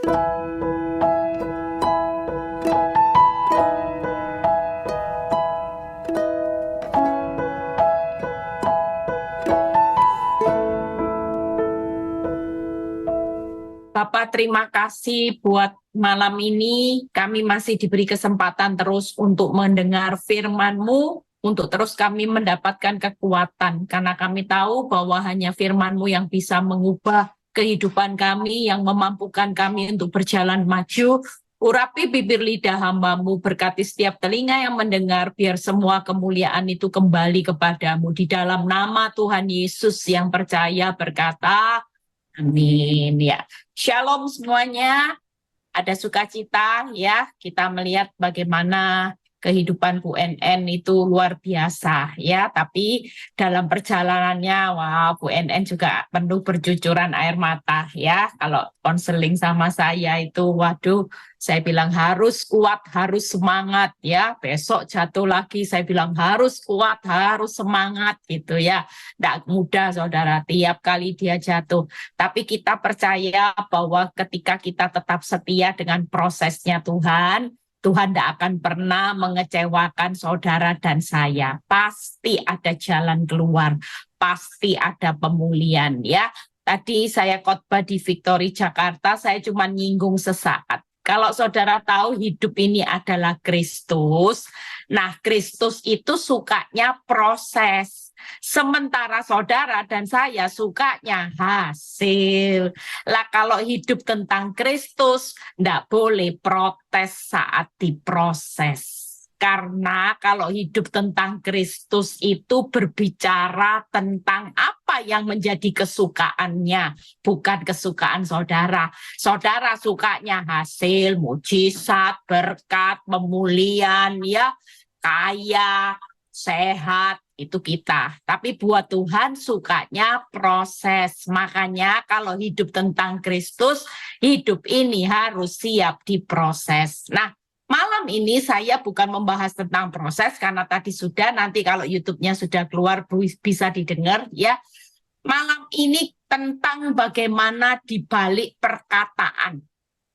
Bapak, terima kasih buat malam ini. Kami masih diberi kesempatan terus untuk mendengar firman-Mu, untuk terus kami mendapatkan kekuatan. Karena kami tahu bahwa hanya firman-Mu yang bisa mengubah kehidupan kami, yang memampukan kami untuk berjalan maju. Urapi bibir lidah hamba-Mu, berkati setiap telinga yang mendengar, biar semua kemuliaan itu kembali kepadamu. Di dalam nama Tuhan Yesus yang percaya berkata, amin ya. Shalom semuanya. Ada sukacita ya. Kita melihat bagaimana kehidupan Bu NN itu luar biasa ya. Tapi dalam perjalanannya, wah, Bu NN juga penuh bercucuran air mata ya. Kalau konseling sama saya itu, waduh, saya bilang harus kuat, harus semangat ya. Besok jatuh lagi, saya bilang harus kuat, harus semangat gitu ya. Tidak mudah saudara, tiap kali dia jatuh. Tapi kita percaya bahwa ketika kita tetap setia dengan prosesnya Tuhan, Tuhan tidak akan pernah mengecewakan saudara dan saya. Pasti ada jalan keluar, pasti ada pemulihan ya. Tadi saya khotbah di Victory Jakarta, saya cuma nyinggung sesaat. Kalau saudara tahu hidup ini adalah Kristus, nah Kristus itu sukanya proses. Sementara saudara dan saya sukanya hasil. Lah kalau hidup tentang Kristus, ndak boleh protes saat diproses. Karena kalau hidup tentang Kristus itu berbicara tentang apa yang menjadi kesukaannya, bukan kesukaan saudara. Saudara sukanya hasil, mujizat, berkat, pemulihan, ya, kaya, sehat, itu kita. Tapi buat Tuhan sukanya proses. Makanya kalau hidup tentang Kristus, hidup ini harus siap diproses. Nah, malam ini saya bukan membahas tentang proses, karena tadi sudah, nanti kalau YouTube-nya sudah keluar bisa didengar ya. Malam ini tentang bagaimana dibalik perkataan.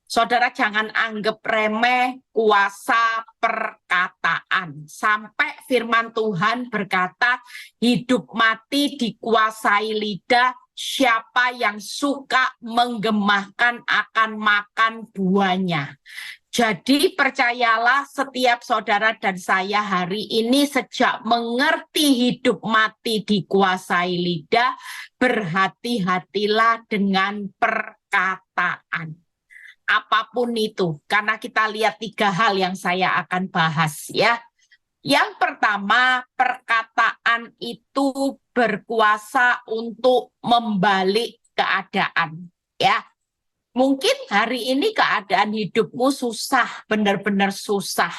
Saudara jangan anggap remeh kuasa perkataan. Sampai firman Tuhan berkata, hidup mati dikuasai lidah, siapa yang suka menggemahkan akan makan buahnya. Jadi percayalah setiap saudara dan saya hari ini sejak mengerti hidup mati dikuasai lidah, berhati-hatilah dengan perkataan. Apapun itu, karena kita lihat 3 hal yang saya akan bahas ya. Yang pertama, perkataan itu berkuasa untuk membalik keadaan ya. Mungkin hari ini keadaan hidupmu susah, benar-benar susah.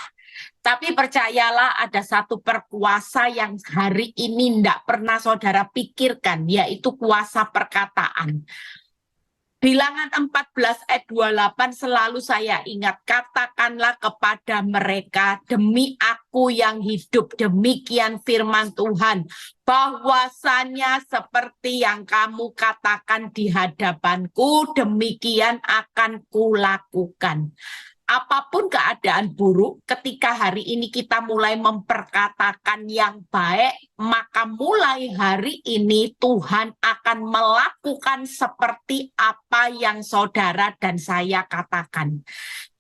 Tapi percayalah ada satu perkuasa yang hari ini tidak pernah saudara pikirkan, yaitu kuasa perkataan. Bilangan 14 ayat 28 selalu saya ingat, katakanlah kepada mereka, demi aku yang hidup, demikian firman Tuhan, bahwasanya seperti yang kamu katakan di hadapanku, demikian akan kulakukan. Apapun keadaan buruk, ketika hari ini kita mulai memperkatakan yang baik, maka mulai hari ini Tuhan akan melakukan seperti apa yang saudara dan saya katakan.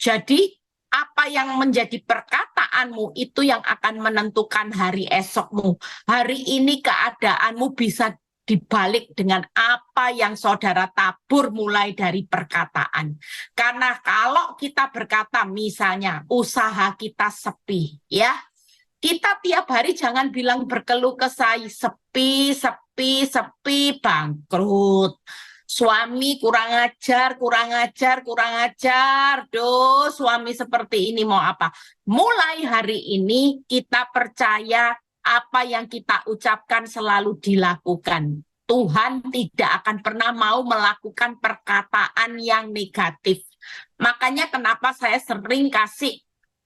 Jadi, apa yang menjadi perkataanmu itu yang akan menentukan hari esokmu. Hari ini keadaanmu bisa dibalik dengan apa yang saudara tabur mulai dari perkataan. Karena kalau kita berkata misalnya usaha kita sepi ya, kita tiap hari jangan bilang berkeluh kesah, sepi, bangkrut. Suami kurang ajar, Duh, suami seperti ini mau apa? Mulai hari ini kita percaya apa yang kita ucapkan selalu dilakukan. Tuhan tidak akan pernah mau melakukan perkataan yang negatif. Makanya kenapa saya sering kasih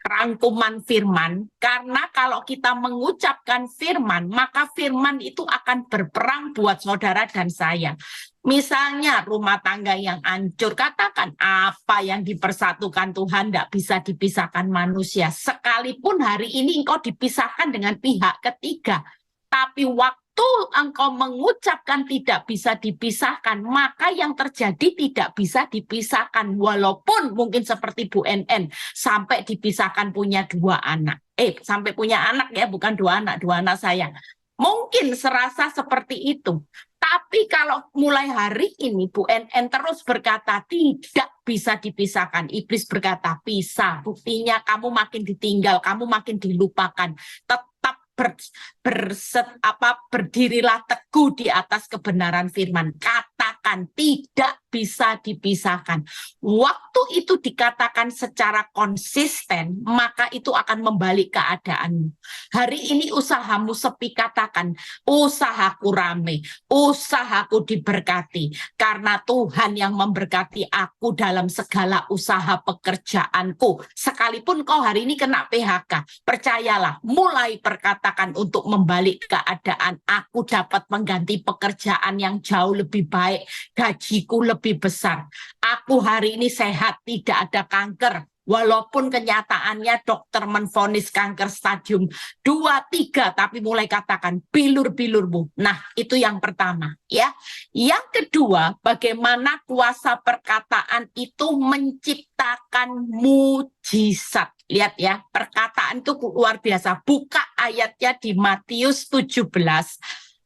rangkuman firman, karena kalau kita mengucapkan firman, maka firman itu akan berperang buat saudara dan saya. Misalnya rumah tangga yang hancur, katakan apa yang dipersatukan Tuhan tidak bisa dipisahkan manusia. Sekalipun hari ini engkau dipisahkan dengan pihak ketiga, tapi waktu engkau mengucapkan tidak bisa dipisahkan, maka yang terjadi tidak bisa dipisahkan. Walaupun mungkin seperti Bu NN, sampai dipisahkan punya 2 anak. Sampai punya anak ya, bukan 2 anak saya. Mungkin serasa seperti itu. Tapi kalau mulai hari ini Bu NN terus berkata tidak bisa dipisahkan. Iblis berkata bisa. Buktinya kamu makin ditinggal, kamu makin dilupakan. Tetap berdirilah teguh di atas kebenaran firman. Katakan tidak bisa dipisahkan. Waktu itu dikatakan secara konsisten, maka itu akan membalik keadaanmu. Hari ini usahamu sepi, katakan usahaku rame, usahaku diberkati, karena Tuhan yang memberkati aku dalam segala usaha pekerjaanku. Sekalipun kau hari ini kena PHK, percayalah, mulai perkatakan untuk membalik keadaan. Aku dapat mengganti pekerjaan yang jauh lebih baik, gajiku lebih besar. Aku hari ini sehat, tidak ada kanker. Walaupun kenyataannya dokter menvonis kanker stadium 2, 3, tapi mulai katakan bilur-bilurmu. Nah, itu yang pertama ya. Yang kedua, bagaimana kuasa perkataan itu menciptakan mujizat. Lihat ya, perkataan itu luar biasa. Buka ayatnya di Matius 17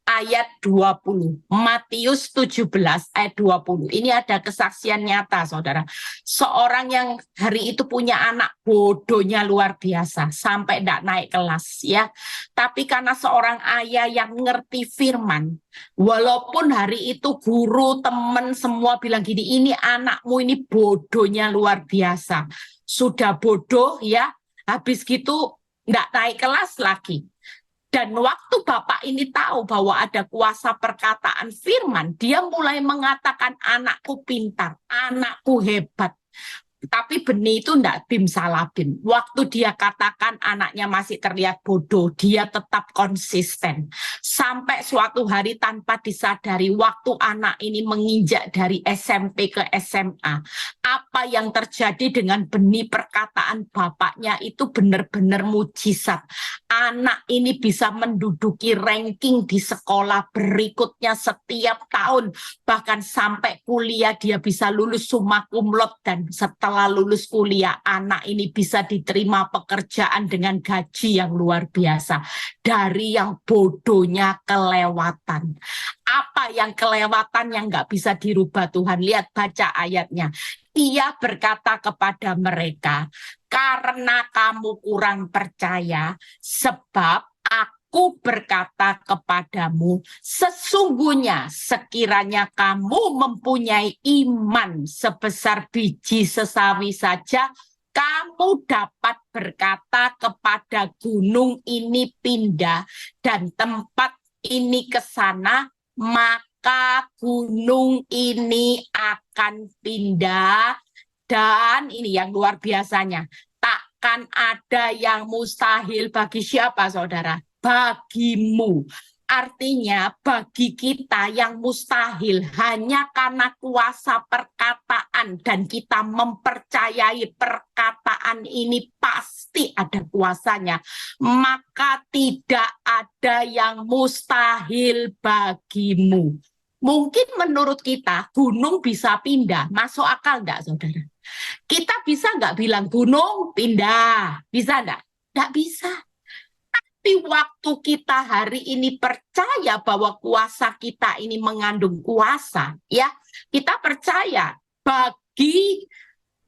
ayat 20. Matius 17 ayat 20. Ini ada kesaksian nyata, saudara. Seorang yang hari itu punya anak, bodohnya luar biasa, sampai tidak naik kelas ya. Tapi karena seorang ayah yang ngerti firman, walaupun hari itu guru, teman semua bilang gini, ini anakmu ini bodohnya luar biasa. Sudah bodoh ya, habis gitu tidak naik kelas lagi. Dan waktu Bapak ini tahu bahwa ada kuasa perkataan firman, dia mulai mengatakan anakku pintar, anakku hebat. Tapi benih itu enggak bim salah bim. Waktu dia katakan anaknya masih terlihat bodoh, dia tetap konsisten. Sampai suatu hari tanpa disadari, waktu anak ini menginjak dari SMP ke SMA, apa yang terjadi dengan benih perkataan bapaknya itu benar-benar mujizat. Anak ini bisa menduduki ranking di sekolah berikutnya setiap tahun. Bahkan sampai kuliah dia bisa lulus summa cum laude, dan setelah lulus kuliah anak ini bisa diterima pekerjaan dengan gaji yang luar biasa. Dari yang bodohnya kelewatan. Apa yang kelewatan yang nggak bisa dirubah Tuhan? Lihat, baca ayatnya. Ia berkata kepada mereka, karena kamu kurang percaya, sebab Aku berkata kepadamu, sesungguhnya sekiranya kamu mempunyai iman sebesar biji sesawi saja, kamu dapat berkata kepada gunung ini pindah dan tempat ini ke sana, maka gunung ini akan pindah. Dan ini yang luar biasanya, takkan ada yang mustahil bagi siapa, saudara? Bagimu. Artinya bagi kita yang mustahil hanya karena kuasa perkataan dan kita mempercayai perkataan ini pasti ada kuasanya, maka tidak ada yang mustahil bagimu. Mungkin menurut kita gunung bisa pindah, masuk akal enggak, saudara? Kita bisa nggak bilang gunung pindah? Bisa nggak? Nggak bisa. Tapi waktu kita hari ini percaya bahwa kuasa kita ini mengandung kuasa, ya, kita percaya bagi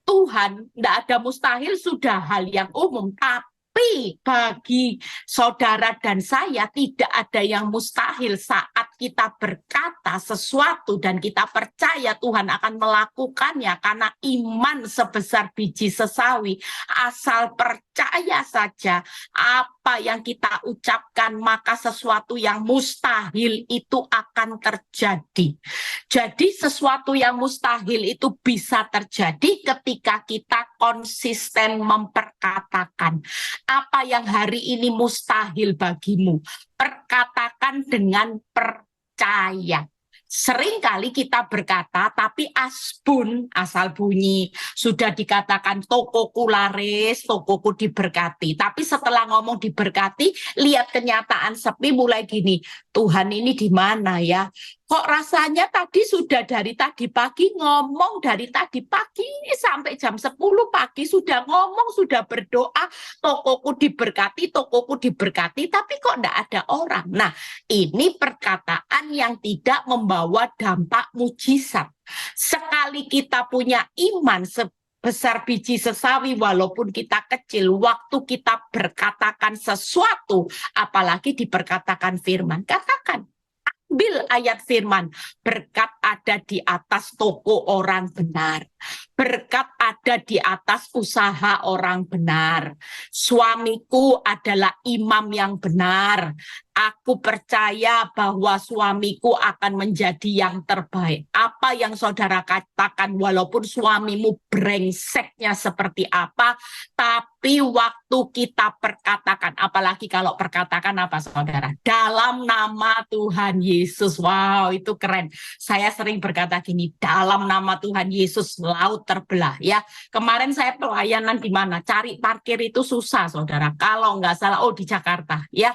Tuhan tidak ada mustahil, sudah hal yang umum. Tapi bagi saudara dan saya tidak ada yang mustahil saat kita berkata sesuatu dan kita percaya Tuhan akan melakukannya, karena iman sebesar biji sesawi. Asal percaya saja apa yang kita ucapkan, maka sesuatu yang mustahil itu akan terjadi. Jadi sesuatu yang mustahil itu bisa terjadi ketika kita konsisten memperkatakan. Apa yang hari ini mustahil bagimu, perkatakan dengan percaya. Seringkali kita berkata, tapi asbun, asal bunyi, sudah dikatakan tokoku laris, tokoku diberkati. Tapi setelah ngomong diberkati, lihat kenyataan sepi mulai gini, Tuhan ini di mana ya? Kok rasanya tadi sudah dari tadi pagi ngomong, dari tadi pagi sampai jam 10 pagi sudah ngomong, sudah berdoa, tokoku diberkati, tapi kok enggak ada orang. Nah, ini perkataan yang tidak membawa dampak mujizat. Sekali kita punya iman sebesar biji sesawi, walaupun kita kecil, waktu kita berkatakan sesuatu, apalagi diperkatakan firman, katakan. Ambil ayat firman, berkat ada di atas toko orang benar. Berkat ada di atas usaha orang benar. Suamiku adalah imam yang benar. Aku percaya bahwa suamiku akan menjadi yang terbaik. Apa yang saudara katakan, walaupun suamimu brengseknya seperti apa, tapi waktu kita perkatakan, apalagi kalau perkatakan apa saudara? Dalam nama Tuhan Yesus. Wow, itu keren. Saya sering berkata gini, dalam nama Tuhan Yesus laut terbelah ya. Kemarin saya pelayanan di mana? Cari parkir itu susah saudara. Kalau nggak salah, di Jakarta ya.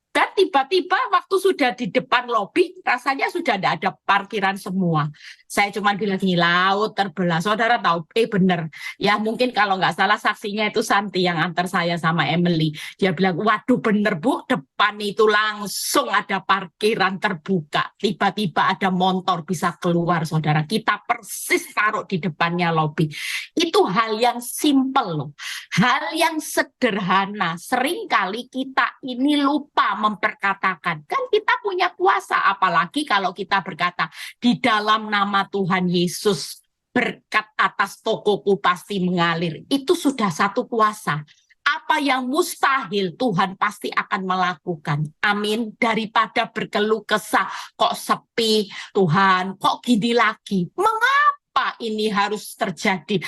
Dan tiba-tiba waktu sudah di depan lobi, rasanya sudah tidak ada parkiran semua. Saya cuma bilang gini, laut terbelah. Saudara tahu, bener. Ya mungkin kalau nggak salah saksinya itu Santi yang antar saya sama Emily. Dia bilang, waduh bener Bu, depan itu langsung ada parkiran terbuka. Tiba-tiba ada motor bisa keluar, saudara. Kita persis taruh di depannya lobi. Itu hal yang simpel loh. Hal yang sederhana. Seringkali kita ini lupa memperkatakan. Kan kita punya kuasa, apalagi kalau kita berkata, di dalam nama Tuhan Yesus, berkat atas tokoku pasti mengalir. Itu sudah satu kuasa. Apa yang mustahil Tuhan pasti akan melakukan. Amin. Daripada berkeluh kesah, kok sepi Tuhan, kok gini lagi. Mengapa ini harus terjadi?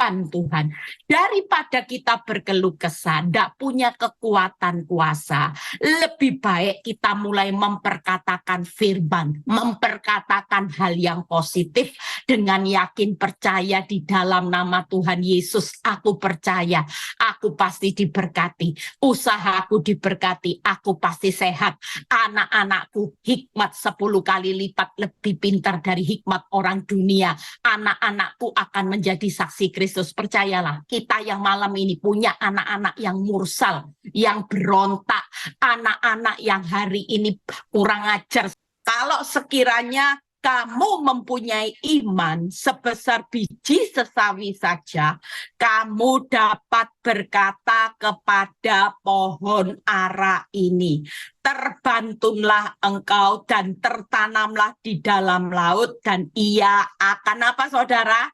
Tuhan, daripada kita berkeluh kesah, tidak punya kekuatan kuasa, lebih baik kita mulai memperkatakan firman, memperkatakan hal yang positif dengan yakin percaya di dalam nama Tuhan Yesus. Aku percaya, aku pasti diberkati, usahaku diberkati, aku pasti sehat, anak-anakku hikmat 10 kali lipat lebih pintar dari hikmat orang dunia, anak-anakku akan menjadi saksi Kristus. Percayalah, kita yang malam ini punya anak-anak yang mursal, yang berontak, anak-anak yang hari ini kurang ajar. Kalau sekiranya kamu mempunyai iman sebesar biji sesawi saja, kamu dapat berkata kepada pohon ara ini, terbantunlah engkau dan tertanamlah di dalam laut, dan ia akan apa saudara?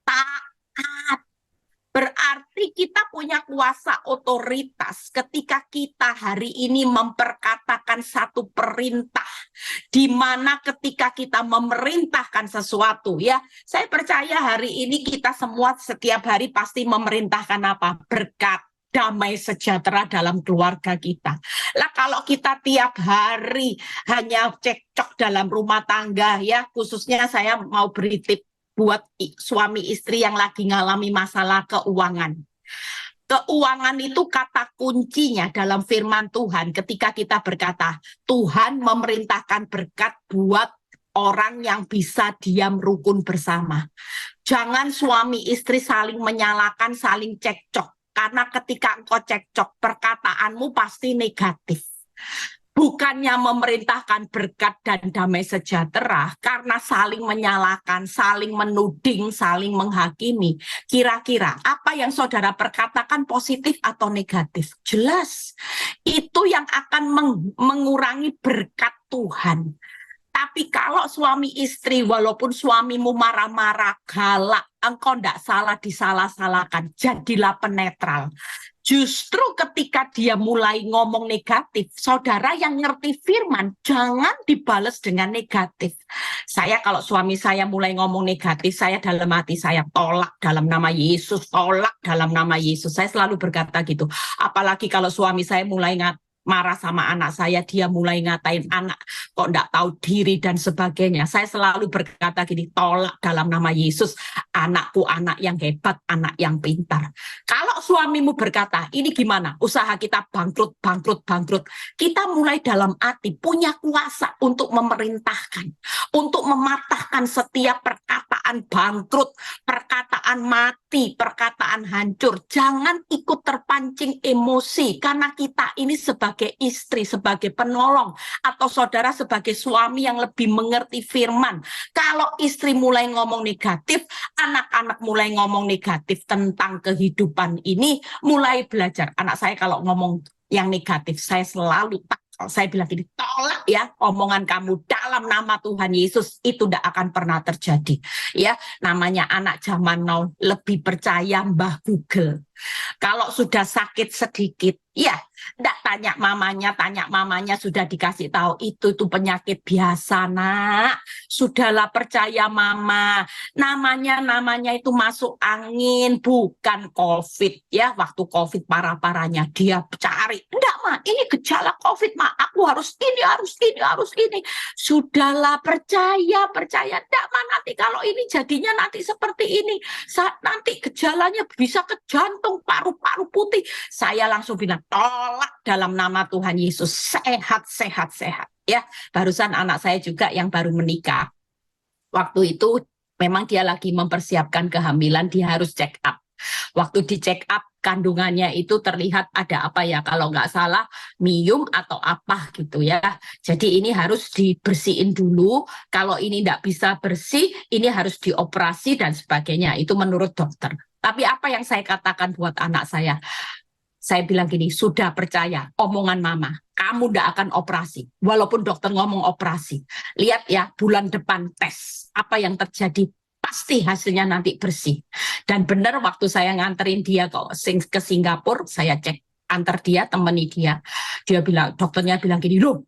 Taat. Berarti kita punya kuasa otoritas ketika kita hari ini memperkatakan satu perintah, di mana ketika kita memerintahkan sesuatu ya, saya percaya hari ini kita semua setiap hari pasti memerintahkan apa? Berkat, damai sejahtera dalam keluarga kita. Lah kalau kita tiap hari hanya cekcok dalam rumah tangga ya, khususnya saya mau beri tip buat suami istri yang lagi ngalami masalah keuangan. Keuangan itu kata kuncinya dalam firman Tuhan ketika kita berkata, Tuhan memerintahkan berkat buat orang yang bisa diam rukun bersama. Jangan suami istri saling menyalahkan, saling cekcok. Karena ketika engkau cekcok, perkataanmu pasti negatif. Bukannya memerintahkan berkat dan damai sejahtera, karena saling menyalahkan, saling menuding, saling menghakimi. Kira-kira apa yang saudara perkatakan positif atau negatif? Jelas, itu yang akan mengurangi berkat Tuhan. Tapi kalau suami istri, walaupun suamimu marah-marah, galak, engkau tidak salah disalah-salahkan, jadilah penetral. Justru ketika dia mulai ngomong negatif, saudara yang ngerti firman, jangan dibales dengan negatif. Saya kalau suami saya mulai ngomong negatif, saya dalam hati saya tolak dalam nama Yesus, tolak dalam nama Yesus. Saya selalu berkata gitu. Apalagi kalau suami saya mulai marah sama anak saya, dia mulai ngatain anak kok enggak tahu diri dan sebagainya. Saya selalu berkata gini, tolak dalam nama Yesus, anakku anak yang hebat, anak yang pintar. Kalau suamimu berkata, ini gimana? Usaha kita bangkrut, bangkrut, bangkrut. Kita mulai dalam hati punya kuasa untuk memerintahkan, untuk mematahkan setiap perkataan bangkrut, perkataan mati, perkataan hancur. Jangan ikut terpancing emosi, karena kita ini sebagai istri, sebagai penolong, atau saudara sebagai suami yang lebih mengerti firman. Kalau istri mulai ngomong negatif, anak-anak mulai ngomong negatif tentang kehidupan ini, mulai belajar. Anak saya kalau ngomong yang negatif, saya selalu saya bilang gini, tolak ya omongan kamu dalam nama Tuhan Yesus, itu tidak akan pernah terjadi. Ya, namanya anak zaman now lebih percaya Mbah Google. Kalau sudah sakit sedikit, ya, tidak tanya mamanya sudah dikasih tahu itu penyakit biasa, nak. Sudahlah percaya mama. Namanya itu masuk angin, bukan COVID ya. Waktu COVID parah-parahnya dia cari, enggak ma, ini gejala COVID ma, aku harus ini, harus ini. Sudahlah percaya, enggak ma, nanti kalau ini jadinya nanti seperti ini, nanti gejalanya bisa ke jantung, paru-paru putih. Saya langsung bilang, tolak dalam nama Tuhan Yesus, sehat. Ya, barusan anak saya juga yang baru menikah. Waktu itu memang dia lagi mempersiapkan kehamilan, dia harus check up. Waktu di check up, kandungannya itu terlihat ada apa ya, kalau nggak salah miom atau apa gitu ya. Jadi ini harus dibersihin dulu, kalau ini nggak bisa bersih, ini harus dioperasi dan sebagainya, itu menurut dokter. Tapi apa yang saya katakan buat anak saya bilang gini, sudah percaya omongan mama, kamu nggak akan operasi, walaupun dokter ngomong operasi. Lihat ya, bulan depan tes, apa yang terjadi, pasti hasilnya nanti bersih. Dan benar waktu saya nganterin dia ke Singapura, saya cek, antar dia, temani dia bilang, dokternya bilang gini, loh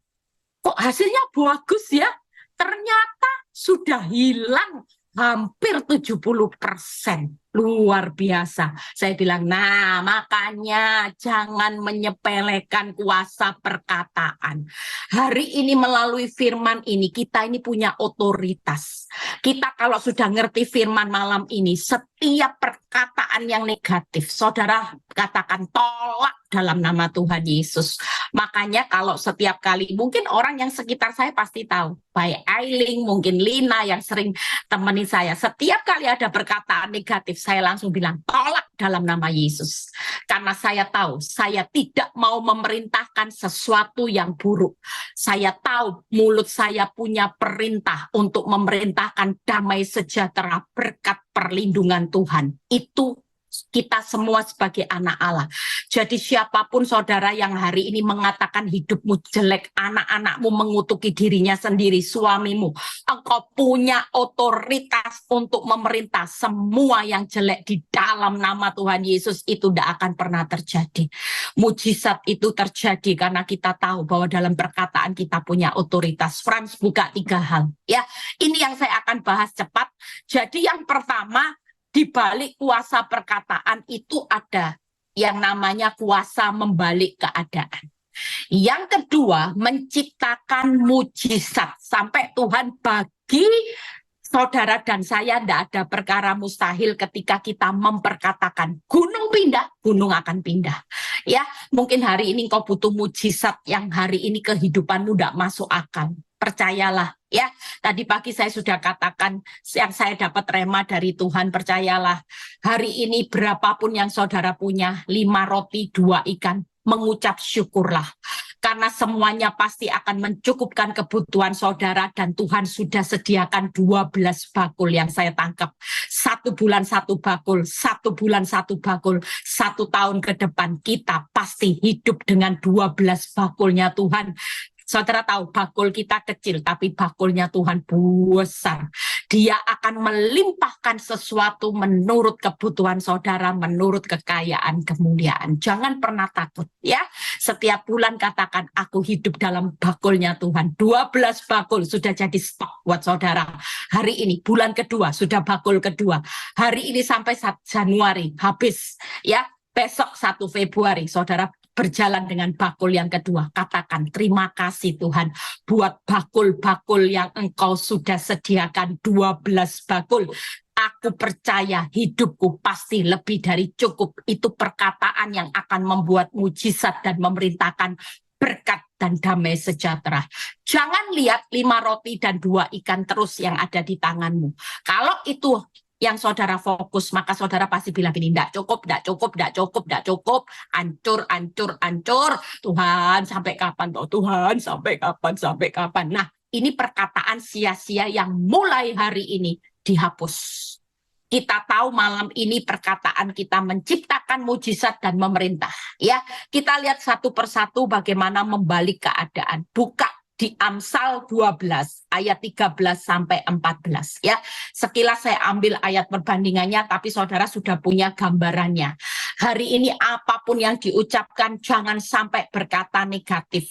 kok hasilnya bagus ya, ternyata sudah hilang hampir 70%. Luar biasa. Saya bilang, nah makanya jangan menyepelekan kuasa perkataan. Hari ini melalui firman ini, kita ini punya otoritas. Kita kalau sudah ngerti firman malam ini, setiap perkataan yang negatif, saudara katakan tolak dalam nama Tuhan Yesus. Makanya kalau setiap kali, mungkin orang yang sekitar saya pasti tahu, baik Ailing, mungkin Lina yang sering temenin saya, setiap kali ada perkataan negatif, saya langsung bilang tolak dalam nama Yesus. Karena saya tahu saya tidak mau memerintahkan sesuatu yang buruk. Saya tahu mulut saya punya perintah untuk memerintahkan damai sejahtera berkat perlindungan Tuhan. Itu kita semua sebagai anak Allah. Jadi siapapun saudara yang hari ini mengatakan hidupmu jelek, anak-anakmu mengutuki dirinya sendiri, suamimu, engkau punya otoritas untuk memerintah semua yang jelek di dalam nama Tuhan Yesus, itu tidak akan pernah terjadi. Mujizat itu terjadi karena kita tahu bahwa dalam perkataan kita punya otoritas. Frans buka 3 hal. Ya, ini yang saya akan bahas cepat. Jadi yang pertama, di balik kuasa perkataan itu ada yang namanya kuasa membalik keadaan. Yang kedua, menciptakan mujizat. Sampai Tuhan bagi saudara dan saya tidak ada perkara mustahil ketika kita memperkatakan gunung pindah, gunung akan pindah. Ya, mungkin hari ini kau butuh mujizat yang hari ini kehidupanmu tidak masuk akal. Percayalah ya, tadi pagi saya sudah katakan yang saya dapat rema dari Tuhan, percayalah hari ini berapapun yang saudara punya, 5 roti 2 ikan, mengucap syukurlah. Karena semuanya pasti akan mencukupkan kebutuhan saudara, dan Tuhan sudah sediakan 12 bakul yang saya tangkap. 1 bulan 1 bakul, 1 bulan 1 bakul, 1 tahun ke depan kita pasti hidup dengan 12 bakulnya Tuhan. Saudara tahu bakul kita kecil, tapi bakulnya Tuhan besar. Dia akan melimpahkan sesuatu menurut kebutuhan saudara, menurut kekayaan, kemuliaan. Jangan pernah takut ya. Setiap bulan katakan, aku hidup dalam bakulnya Tuhan. 12 bakul sudah jadi stok buat saudara. Hari ini bulan kedua sudah bakul kedua. Hari ini sampai 1 Januari habis ya. Besok 1 Februari saudara berjalan dengan bakul yang kedua. Katakan, terima kasih Tuhan buat bakul-bakul yang Engkau sudah sediakan, 12 bakul. Aku percaya hidupku pasti lebih dari cukup. Itu perkataan yang akan membuat mujizat dan memerintahkan berkat dan damai sejahtera. Jangan lihat 5 roti dan 2 ikan terus yang ada di tanganmu. Kalau itu yang saudara fokus, maka saudara pasti bilang gini, enggak cukup, enggak cukup, enggak cukup, enggak cukup, hancur, hancur, hancur. Tuhan, sampai kapan toh? Tuhan, sampai kapan, sampai kapan? Nah, ini perkataan sia-sia yang mulai hari ini dihapus. Kita tahu malam ini perkataan kita menciptakan mujizat dan memerintah. Ya, kita lihat satu persatu bagaimana membalik keadaan. Buka di Amsal 12 ayat 13 sampai 14 ya. Sekilas saya ambil ayat perbandingannya, tapi saudara sudah punya gambarannya. Hari ini apapun yang diucapkan jangan sampai berkata negatif.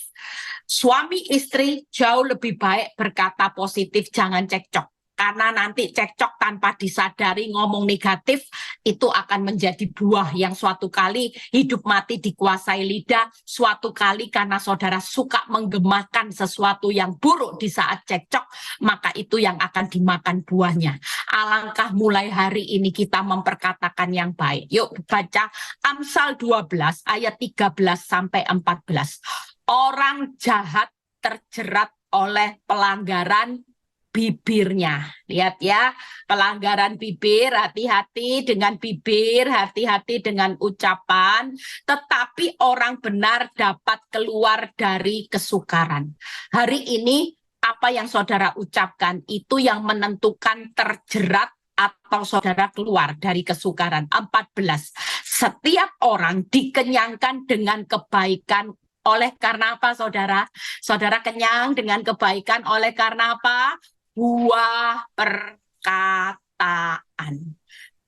Suami istri jauh lebih baik berkata positif, jangan cekcok. Karena nanti cekcok tanpa disadari ngomong negatif itu akan menjadi buah yang suatu kali hidup mati dikuasai lidah, suatu kali karena saudara suka menggemahkan sesuatu yang buruk di saat cekcok, maka itu yang akan dimakan buahnya. Alangkah mulai hari ini kita memperkatakan yang baik. Yuk baca Amsal 12 ayat 13 sampai 14. Orang jahat terjerat oleh pelanggaran bibirnya. Lihat ya, pelanggaran bibir, hati-hati dengan bibir, hati-hati dengan ucapan, tetapi orang benar dapat keluar dari kesukaran. Hari ini apa yang saudara ucapkan itu yang menentukan terjerat atau saudara keluar dari kesukaran. 14. Setiap orang dikenyangkan dengan kebaikan. Oleh karena apa saudara? Saudara kenyang dengan kebaikan oleh karena apa? Buah perkataan.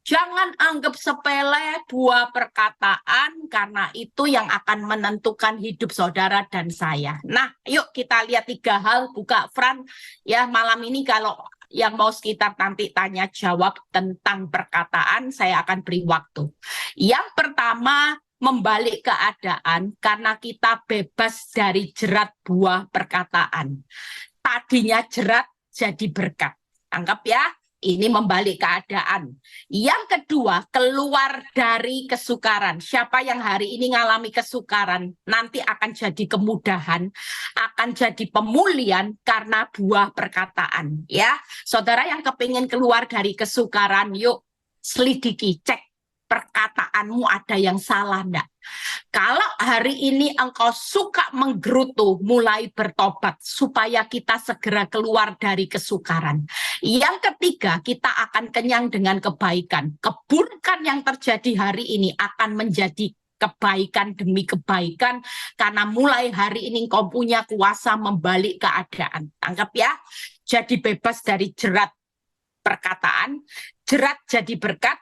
Jangan anggap sepele buah perkataan, karena itu yang akan menentukan hidup saudara dan saya. Nah, yuk kita lihat 3 hal. Buka Fran ya malam ini. Kalau yang mau sekitar nanti tanya jawab tentang perkataan, saya akan beri waktu. Yang pertama, membalik keadaan karena kita bebas dari jerat buah perkataan. Tadinya jerat jadi berkat. Anggap ya, ini membalik keadaan. Yang kedua, keluar dari kesukaran. Siapa yang hari ini ngalami kesukaran, nanti akan jadi kemudahan, akan jadi pemulihan karena buah perkataan. Ya, saudara yang kepingin keluar dari kesukaran, yuk selidiki, cek perkataanmu ada yang salah enggak? Kalau hari ini engkau suka menggerutu, mulai bertobat supaya kita segera keluar dari kesukaran. Yang ketiga, kita akan kenyang dengan kebaikan. Keburukan yang terjadi hari ini akan menjadi kebaikan demi kebaikan, karena mulai hari ini engkau punya kuasa membalik keadaan. Anggap ya, jadi bebas dari jerat perkataan, jerat jadi berkat,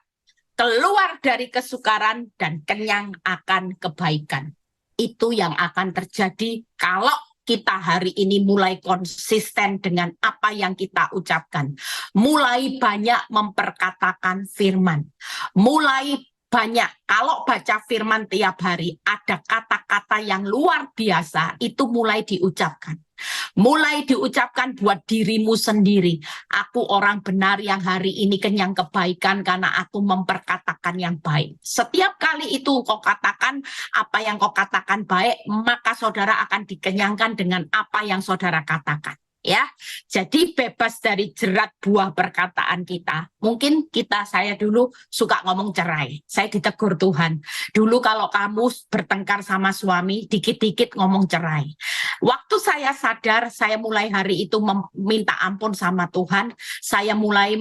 keluar dari kesukaran, dan kenyang akan kebaikan. Itu yang akan terjadi kalau kita hari ini mulai konsisten dengan apa yang kita ucapkan. Mulai banyak memperkatakan firman. Mulai banyak, kalau baca firman tiap hari, ada kata-kata yang luar biasa, itu mulai diucapkan. Mulai diucapkan buat dirimu sendiri. Aku orang benar yang hari ini kenyang kebaikan karena aku memperkatakan yang baik. Setiap kali itu kau katakan apa yang kau katakan baik, maka saudara akan dikenyangkan dengan apa yang saudara katakan. Ya, jadi bebas dari jerat buah perkataan kita. Mungkin saya dulu suka ngomong cerai. Saya ditegur Tuhan. Dulu kalau kamu bertengkar sama suami, dikit-dikit ngomong cerai. Waktu saya sadar, saya mulai hari itu meminta ampun sama Tuhan. Saya mulai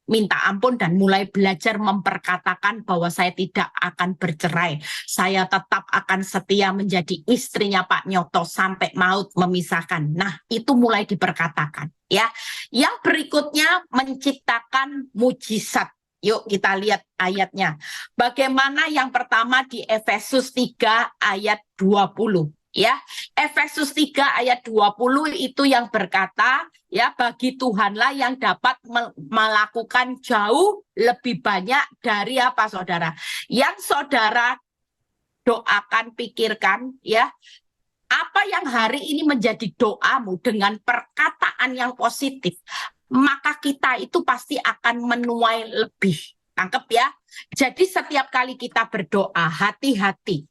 minta ampun dan mulai belajar memperkatakan bahwa saya tidak akan bercerai. Saya tetap akan setia menjadi istrinya Pak Nyoto sampai maut memisahkan. Nah, itu mulai diperkatakan. Ya, yang berikutnya menciptakan mujizat. Yuk kita lihat ayatnya. Bagaimana yang pertama di Efesus 3 ayat 20. Ya, Efesus 3 ayat 20 itu yang berkata, ya, bagi Tuhanlah yang dapat melakukan jauh lebih banyak dari apa saudara? Yang saudara doakan, pikirkan ya. Apa yang hari ini menjadi doamu dengan perkataan yang positif, maka kita itu pasti akan menuai lebih. Tangkep ya. Jadi setiap kali kita berdoa, hati-hati.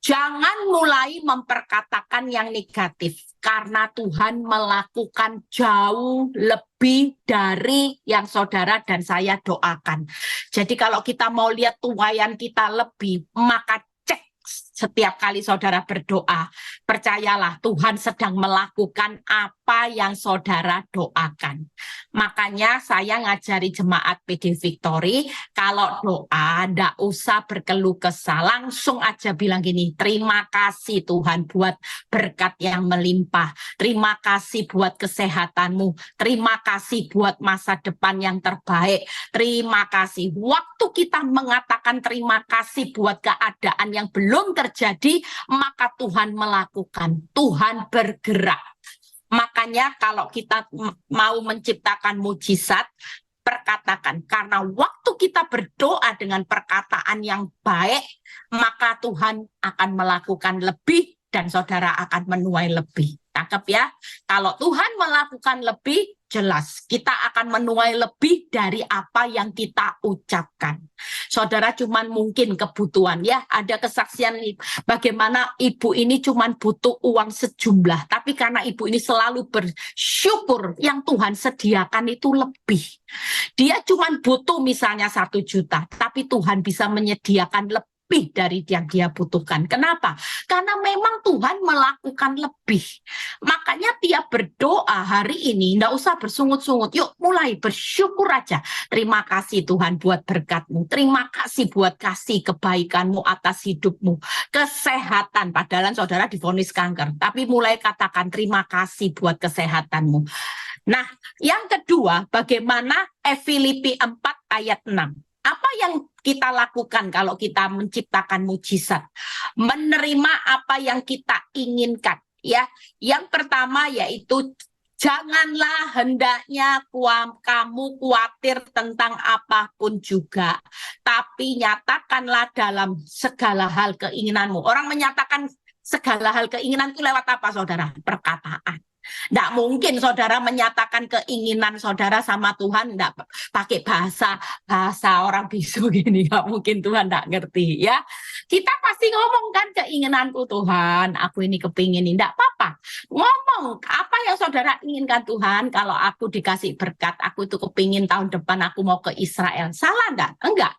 Jangan mulai memperkatakan yang negatif. Karena Tuhan melakukan jauh lebih dari yang saudara dan saya doakan. Jadi kalau kita mau lihat tuaian kita lebih, maka setiap kali saudara berdoa, percayalah Tuhan sedang melakukan apa yang saudara doakan. Makanya saya ngajari jemaat PD Victory, kalau doa ndak usah berkeluh kesah, langsung aja bilang gini, terima kasih Tuhan buat berkat yang melimpah, terima kasih buat kesehatanmu, terima kasih buat masa depan yang terbaik, terima kasih. Waktu kita mengatakan terima kasih buat keadaan yang belum terjadi, maka Tuhan melakukan, Tuhan bergerak. Makanya kalau kita mau menciptakan mujizat, perkatakan. Karena waktu kita berdoa dengan perkataan yang baik, maka Tuhan akan melakukan lebih dan saudara akan menuai lebih. Tangkap ya. Kalau Tuhan melakukan lebih, jelas kita akan menuai lebih dari apa yang kita ucapkan. Saudara cuman mungkin kebutuhan ya, ada kesaksian bagaimana ibu ini cuman butuh uang sejumlah, tapi karena ibu ini selalu bersyukur yang Tuhan sediakan itu lebih. Dia cuman butuh misalnya 1 juta, tapi Tuhan bisa menyediakan lebih dari yang dia butuhkan. Kenapa? Karena memang Tuhan melakukan lebih. Makanya tiap berdoa hari ini, nggak usah bersungut-sungut. Yuk mulai bersyukur aja. Terima kasih Tuhan buat berkat-Mu. Terima kasih buat kasih kebaikan-Mu atas hidupmu. Kesehatan, padahal saudara divonis kanker. Tapi mulai katakan terima kasih buat kesehatan-Mu. Nah, yang kedua, bagaimana Filipi 4 ayat 6. Apa yang kita lakukan kalau kita menciptakan mujizat? Menerima apa yang kita inginkan. Ya, yang pertama yaitu janganlah hendaknya kamu khawatir tentang apapun juga, tapi nyatakanlah dalam segala hal keinginanmu. Orang menyatakan segala hal keinginan itu lewat apa, saudara? Perkataan. Tidak mungkin saudara menyatakan keinginan saudara sama Tuhan tidak pakai bahasa orang bisu gini, nggak mungkin, Tuhan tidak ngerti ya. Kita pasti ngomong kan, keinginanku Tuhan, aku ini kepingin ini, tidak apa-apa. Ngomong apa yang saudara inginkan Tuhan. Kalau aku dikasih berkat, aku itu kepingin tahun depan aku mau ke Israel. Salah enggak? Enggak.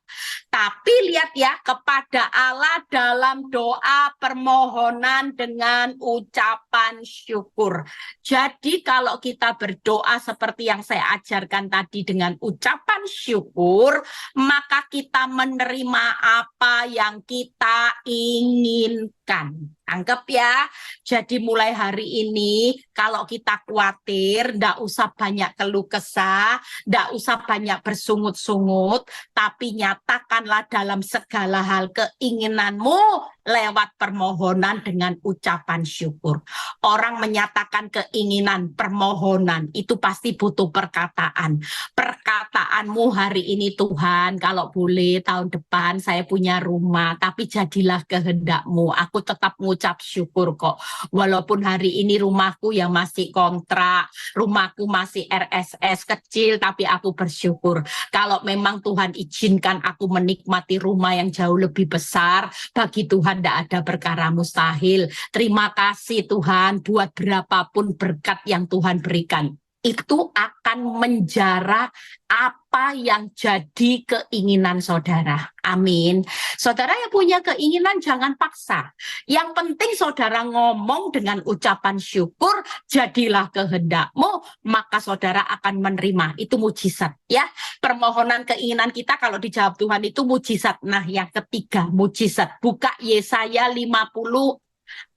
Tapi lihat ya, kepada Allah dalam doa permohonan dengan ucapan syukur. Jadi kalau kita berdoa seperti yang saya ajarkan tadi dengan ucapan syukur, maka kita menerima apa yang kita inginkan. Anggap ya, jadi mulai hari ini kalau kita khawatir, ndak usah banyak keluh kesah, ndak usah banyak bersungut-sungut, tapi nyatakanlah dalam segala hal keinginanmu lewat permohonan dengan ucapan syukur. Orang menyatakan keinginan, permohonan, itu pasti butuh perkataan. Perkataanmu hari ini, Tuhan, kalau boleh tahun depan saya punya rumah, tapi jadilah kehendak-Mu. Aku tetap mengucap syukur kok. Walaupun hari ini rumahku yang masih kontrak, rumahku masih RSS kecil, tapi aku bersyukur. Kalau memang Tuhan izinkan aku menikmati rumah yang jauh lebih besar, bagi Tuhan tidak ada perkara mustahil. Terima kasih Tuhan buat berapapun berkat yang Tuhan berikan. Itu akan menjara apa yang jadi keinginan saudara. Amin. Saudara yang punya keinginan jangan paksa. Yang penting saudara ngomong dengan ucapan syukur, jadilah kehendak-Mu, maka saudara akan menerima. Itu mujizat ya. Permohonan keinginan kita kalau dijawab Tuhan itu mujizat. Nah, yang ketiga mujizat. Buka Yesaya 50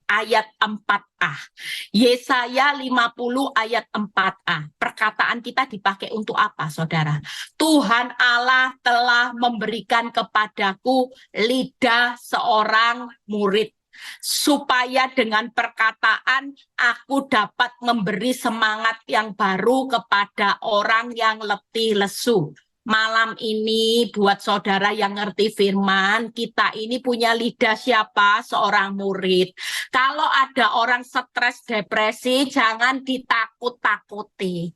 ayat 4a. Yesaya 50 ayat 4a. Perkataan kita dipakai untuk apa, saudara? Tuhan Allah telah memberikan kepadaku lidah seorang murid, supaya dengan perkataan aku dapat memberi semangat yang baru kepada orang yang letih lesu. Malam ini buat saudara yang ngerti firman, kita ini punya lidah siapa? Seorang murid. Kalau ada orang stres, depresi, jangan ditakut-takuti.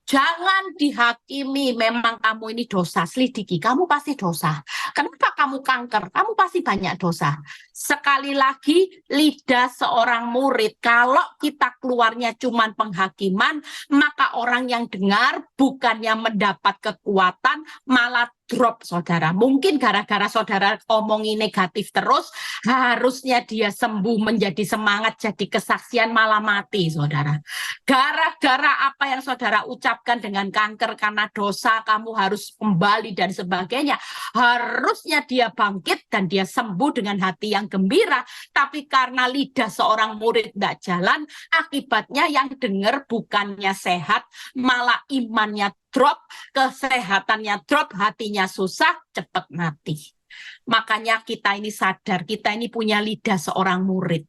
Jangan dihakimi, memang kamu ini dosa, selidiki, kamu pasti dosa. Kenapa kamu kanker? Kamu pasti banyak dosa. Sekali lagi, lidah seorang murid, kalau kita keluarnya cuman penghakiman, maka orang yang dengar bukannya mendapat kekuatan, malah drop, saudara. Mungkin gara-gara saudara omongi negatif terus, harusnya dia sembuh menjadi semangat, jadi kesaksian, malah mati, saudara. Gara-gara apa yang saudara ucapkan dengan kanker karena dosa, kamu harus kembali dan sebagainya. Harusnya dia bangkit dan dia sembuh dengan hati yang gembira. Tapi karena lidah seorang murid tidak jalan, akibatnya yang dengar bukannya sehat, malah imannya drop, kesehatannya drop, hatinya susah, cepat mati. Makanya kita ini sadar, kita ini punya lidah seorang murid.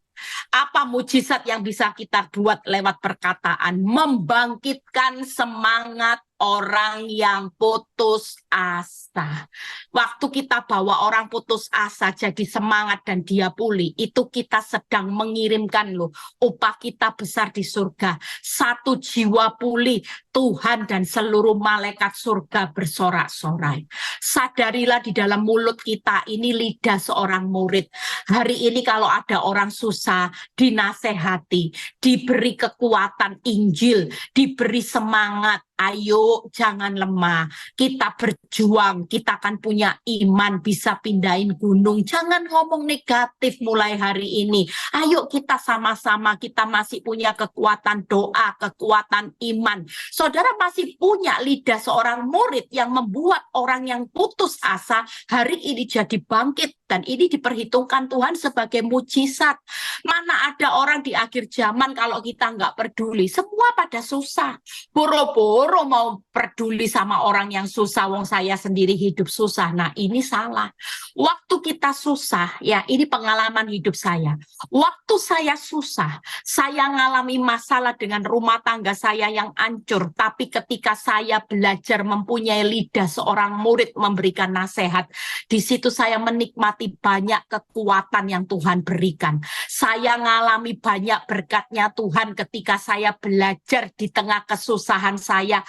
Apa mujizat yang bisa kita buat lewat perkataan? Membangkitkan semangat orang yang putus asa. Waktu kita bawa orang putus asa jadi semangat dan dia pulih, itu kita sedang mengirimkan loh, upah kita besar di surga. 1 jiwa pulih, Tuhan dan seluruh malaikat surga bersorak-sorai. Sadarilah di dalam mulut kita ini lidah seorang murid. Hari ini kalau ada orang susah, dinasehati, diberi kekuatan Injil, diberi semangat. Ayo jangan lemah, kita berjuang, kita akan punya iman, bisa pindahin gunung. Jangan ngomong negatif mulai hari ini. Ayo kita sama-sama, kita masih punya kekuatan doa, kekuatan iman. Saudara masih punya lidah seorang murid yang membuat orang yang putus asa hari ini jadi bangkit. Dan ini diperhitungkan Tuhan sebagai mujizat. Mana ada orang di akhir zaman kalau kita nggak peduli, semua pada susah. Boro-boro mau peduli sama orang yang susah, wong saya sendiri hidup susah. Nah ini salah. Waktu kita susah, ya ini pengalaman hidup saya. Waktu saya susah, saya ngalami masalah dengan rumah tangga saya yang hancur. Tapi ketika saya belajar mempunyai lidah seorang murid memberikan nasihat, di situ saya menikmati banyak kekuatan yang Tuhan berikan. Saya ngalami banyak berkatnya Tuhan ketika saya belajar di tengah kesusahan saya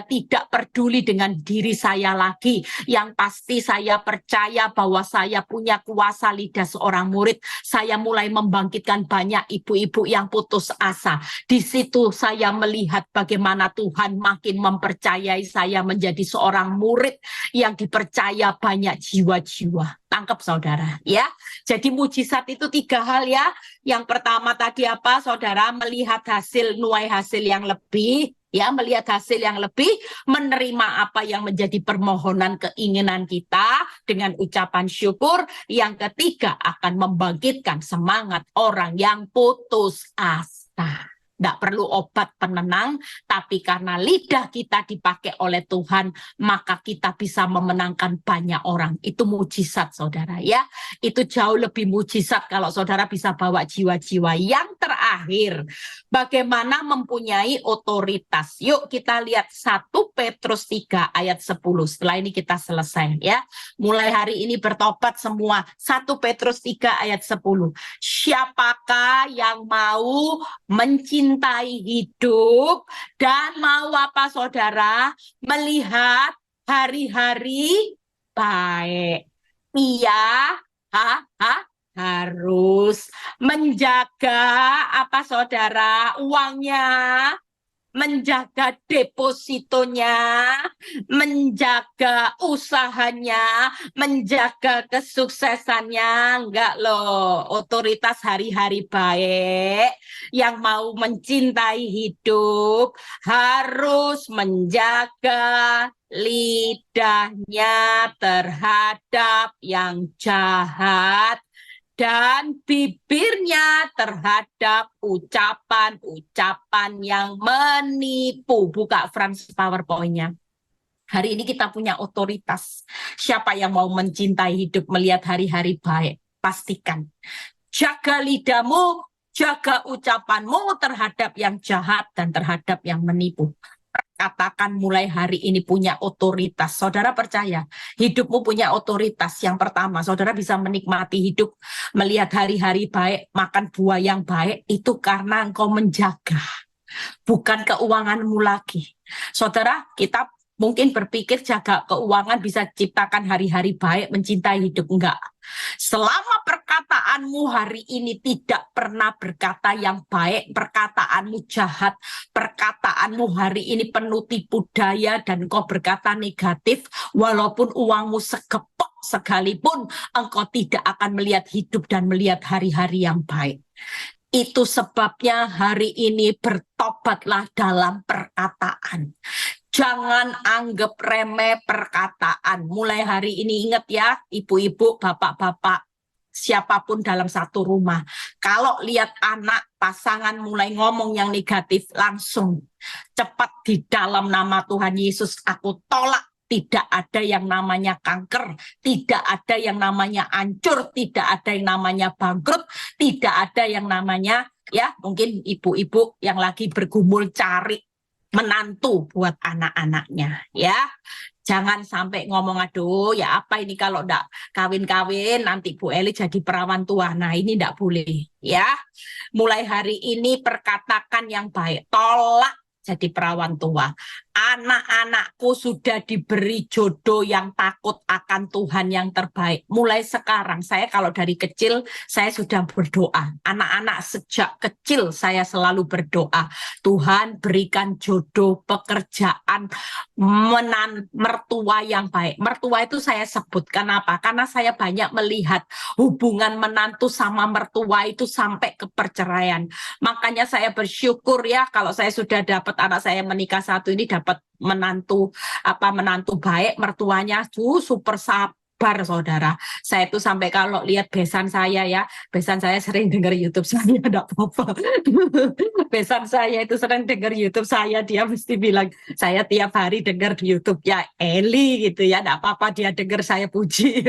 tidak peduli dengan diri saya lagi. Yang pasti saya percaya bahwa saya punya kuasa lidah seorang murid. Saya mulai membangkitkan banyak ibu-ibu yang putus asa. Di situ saya melihat bagaimana Tuhan makin mempercayai saya menjadi seorang murid yang dipercaya banyak jiwa-jiwa. Tangkap saudara ya. Jadi mujizat itu 3 hal ya. Yang pertama tadi apa saudara? Melihat hasil, nuai hasil yang lebih. Ya, melihat hasil yang lebih, menerima apa yang menjadi permohonan keinginan kita dengan ucapan syukur. Yang ketiga akan membangkitkan semangat orang yang putus asa. Tidak perlu obat penenang, tapi karena lidah kita dipakai oleh Tuhan, maka kita bisa memenangkan banyak orang. Itu mujizat, saudara ya. Itu jauh lebih mujizat kalau saudara bisa bawa jiwa-jiwa. Yang terakhir, bagaimana mempunyai otoritas. Yuk kita lihat 1 Petrus 3 ayat 10. Setelah ini kita selesai ya. Mulai hari ini bertobat semua. 1 Petrus 3 ayat 10. Siapakah yang mau mencintai hidup dan mau apa saudara? Melihat hari-hari baik. Ia harus menjaga apa saudara? Uangnya, menjaga depositonya, menjaga usahanya, menjaga kesuksesannya. Enggak loh, otoritas hari-hari baik yang mau mencintai hidup harus menjaga lidahnya terhadap yang jahat dan bibirnya terhadap ucapan-ucapan yang menipu. Buka Frans PowerPoint-nya. Hari ini kita punya otoritas. Siapa yang mau mencintai hidup, melihat hari-hari baik, pastikan. Jaga lidahmu, jaga ucapanmu terhadap yang jahat dan terhadap yang menipu. katakan mulai hari ini punya otoritas. Saudara percaya, hidupmu punya otoritas. Yang pertama, saudara bisa menikmati hidup, melihat hari-hari baik, makan buah yang baik, itu karena engkau menjaga, bukan keuanganmu lagi. Saudara, kita mungkin berpikir jaga keuangan bisa ciptakan hari-hari baik, mencintai hidup. Enggak. Selama perkataanmu hari ini tidak pernah berkata yang baik, perkataanmu jahat, perkataanmu hari ini penuh tipu daya dan engkau berkata negatif, walaupun uangmu segepok sekalipun, engkau tidak akan melihat hidup dan melihat hari-hari yang baik. Itu sebabnya hari ini bertobatlah dalam perkataan. Jangan anggap remeh perkataan. Mulai hari ini ingat ya, ibu-ibu, bapak-bapak, siapapun dalam satu rumah. Kalau lihat anak, pasangan mulai ngomong yang negatif, langsung cepat di dalam nama Tuhan Yesus, aku tolak. Tidak ada yang namanya kanker, tidak ada yang namanya hancur, tidak ada yang namanya bangkrut, tidak ada yang namanya, ya mungkin ibu-ibu yang lagi bergumul cari menantu buat anak-anaknya, ya. Jangan sampai ngomong, aduh ya apa ini kalau enggak kawin-kawin nanti Bu Eli jadi perawan tua. Nah ini enggak boleh, ya. Mulai hari ini perkatakan yang baik, tolak jadi perawan tua. Anak-anakku sudah diberi jodoh yang takut akan Tuhan yang terbaik. Mulai sekarang, saya kalau dari kecil, saya sudah berdoa. Anak-anak sejak kecil saya selalu berdoa. Tuhan berikan jodoh, pekerjaan, mertua yang baik. Mertua itu saya sebut, kenapa? Karena saya banyak melihat hubungan menantu sama mertua itu sampai ke perceraian. Makanya saya bersyukur ya kalau saya sudah dapat anak saya menikah satu ini dapat menantu baik, mertuanya super sabar saudara. Saya itu sampai kalau lihat besan saya ya, besan saya sering dengar YouTube saya, enggak apa-apa. Besan saya itu sering dengar YouTube saya, dia mesti bilang, saya tiap hari dengar di YouTube ya Eli gitu ya, enggak apa-apa dia dengar saya puji.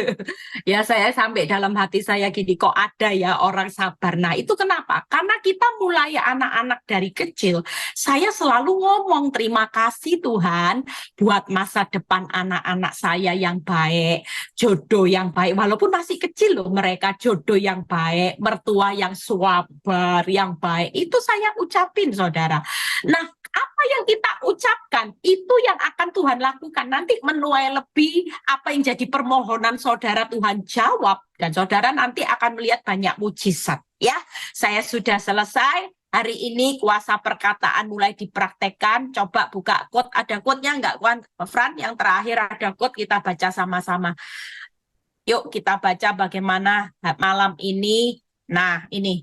Ya saya sampai dalam hati saya gini, kok ada ya orang sabar. Nah itu kenapa? Karena kita mulai anak-anak dari kecil, saya selalu ngomong terima kasih Tuhan buat masa depan anak-anak saya yang baik, jodoh yang baik, walaupun masih kecil loh mereka, jodoh yang baik, mertua yang sabar, yang baik, itu saya ucapin saudara. Nah apa yang kita ucapkan itu yang akan Tuhan lakukan. Nanti menuai lebih apa yang jadi permohonan saudara, Tuhan jawab, dan saudara nanti akan melihat banyak mujizat. Ya, saya sudah selesai. Hari ini kuasa perkataan mulai dipraktekkan. Coba buka quote, ada quote-nya enggak, Fran? Yang terakhir ada quote, kita baca sama-sama. Yuk kita baca bagaimana malam ini. Nah ini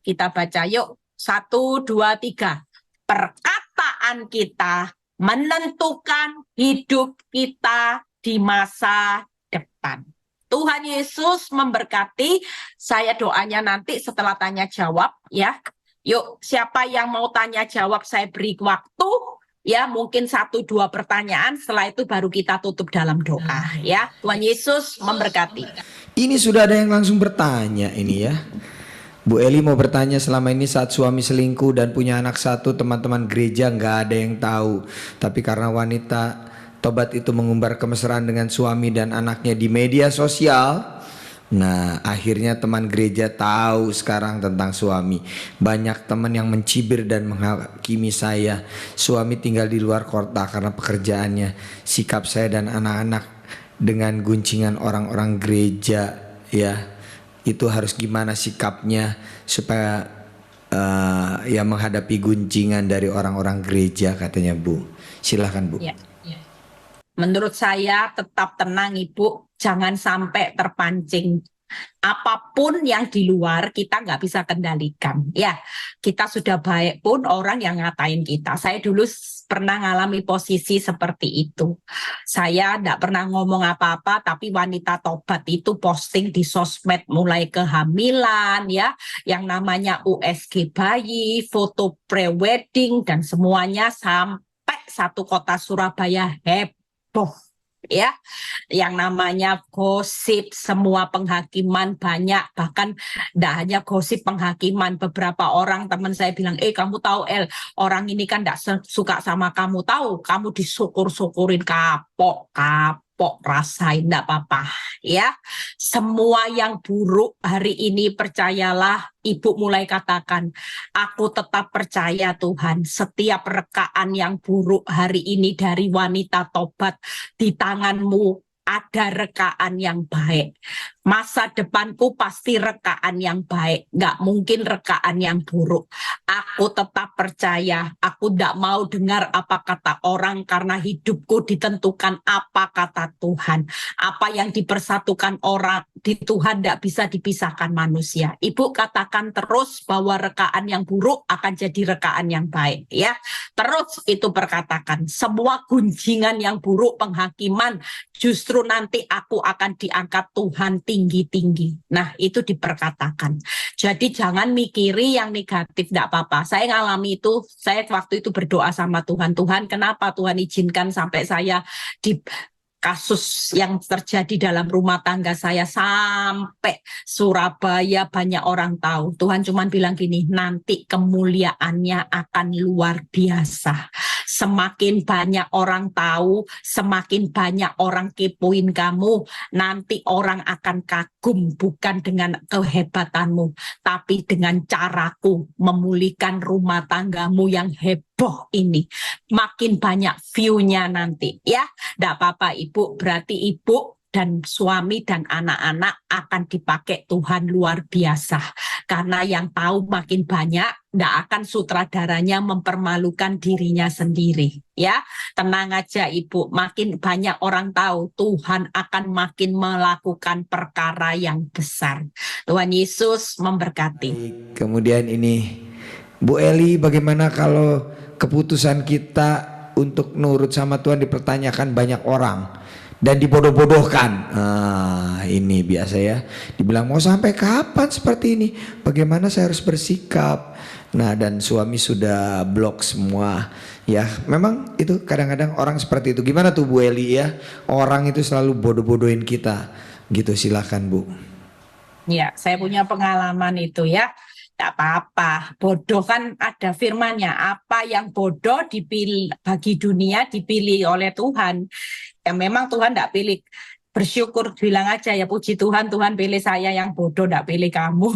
kita baca yuk. 1, 2, 3. Perkataan kita menentukan hidup kita di masa depan. Tuhan Yesus memberkati. Saya doanya nanti setelah tanya jawab ya. Yuk, siapa yang mau tanya jawab saya beri waktu, ya mungkin 1-2 pertanyaan, setelah itu baru kita tutup dalam doa ya. Tuhan Yesus memberkati. Ini sudah ada yang langsung bertanya ini ya. Bu Eli mau bertanya, selama ini saat suami selingkuh dan punya anak satu, teman-teman gereja nggak ada yang tahu. Tapi karena wanita tobat itu mengumbar kemesraan dengan suami dan anaknya di media sosial, nah akhirnya teman gereja tahu sekarang tentang suami. Banyak teman yang mencibir dan menghakimi saya. Suami tinggal di luar kota karena pekerjaannya. Sikap saya dan anak-anak dengan guncingan orang-orang gereja ya, itu harus gimana sikapnya supaya ya menghadapi guncingan dari orang-orang gereja katanya Bu. Silahkan Bu. Ya. Menurut saya tetap tenang Ibu, jangan sampai terpancing. Apapun yang di luar kita nggak bisa kendalikan. Ya, kita sudah baik pun orang yang ngatain kita. Saya dulu pernah ngalami posisi seperti itu. Saya nggak pernah ngomong apa-apa, tapi wanita tobat itu posting di sosmed mulai kehamilan, ya, yang namanya USG bayi, foto pre-wedding dan semuanya sampai satu kota Surabaya heboh. ya. Yang namanya gosip, semua penghakiman banyak, bahkan tidak hanya gosip penghakiman, beberapa orang teman saya bilang, kamu tahu orang ini kan tidak suka sama kamu, tahu kamu disyukur-syukurin, kapok kapok, rasain, tidak apa-apa ya. Semua yang buruk hari ini, percayalah, Ibu mulai katakan, aku tetap percaya Tuhan, setiap rekaan yang buruk hari ini dari wanita tobat, di tangan-Mu ada rekaan yang baik. Masa depanku pasti rekaan yang baik, nggak mungkin rekaan yang buruk. Aku tetap percaya, aku tidak mau dengar apa kata orang, karena hidupku ditentukan apa kata Tuhan. Apa yang dipersatukan orang di Tuhan tidak bisa dipisahkan manusia. Ibu katakan terus bahwa rekaan yang buruk akan jadi rekaan yang baik, ya. Terus itu perkatakan, semua gunjingan yang buruk, penghakiman, justru nanti aku akan diangkat Tuhan tinggi-tinggi. Nah, itu diperkatakan. Jadi jangan mikiri yang negatif, tidak apa-apa. Saya ngalami itu, saya waktu itu berdoa sama Tuhan. Tuhan, kenapa Tuhan izinkan sampai saya di kasus yang terjadi dalam rumah tangga saya sampai Surabaya banyak orang tahu. Tuhan cuma bilang gini, nanti kemuliaannya akan luar biasa. Semakin banyak orang tahu, semakin banyak orang kepoin kamu, nanti orang akan kagum bukan dengan kehebatanmu, tapi dengan caraku memulihkan rumah tanggamu yang heboh ini. Makin banyak view-nya nanti, ya. Tidak apa-apa Ibu, berarti Ibu dan suami dan anak-anak akan dipakai Tuhan luar biasa. Karena yang tahu makin banyak, tidak akan sutradaranya mempermalukan dirinya sendiri. Ya, tenang aja Ibu, makin banyak orang tahu, Tuhan akan makin melakukan perkara yang besar. Tuhan Yesus memberkati. Kemudian ini, Bu Eli, bagaimana kalau keputusan kita untuk nurut sama Tuhan dipertanyakan banyak orang dan dibodoh-bodohkan? Ini biasa ya, dibilang mau sampai kapan seperti ini, bagaimana saya harus bersikap. Nah, dan suami sudah blok semua. Ya, memang itu kadang-kadang orang seperti itu. Gimana tuh Bu Eli ya, orang itu selalu bodoh-bodohin kita gitu. Silakan Bu. Ya, saya punya pengalaman itu ya. Tidak apa-apa, bodoh kan ada firmannya, apa yang bodoh dipilih bagi dunia dipilih oleh Tuhan. Ya memang Tuhan tidak pilih, bersyukur, bilang aja ya, puji Tuhan, Tuhan pilih saya yang bodoh, tidak pilih kamu.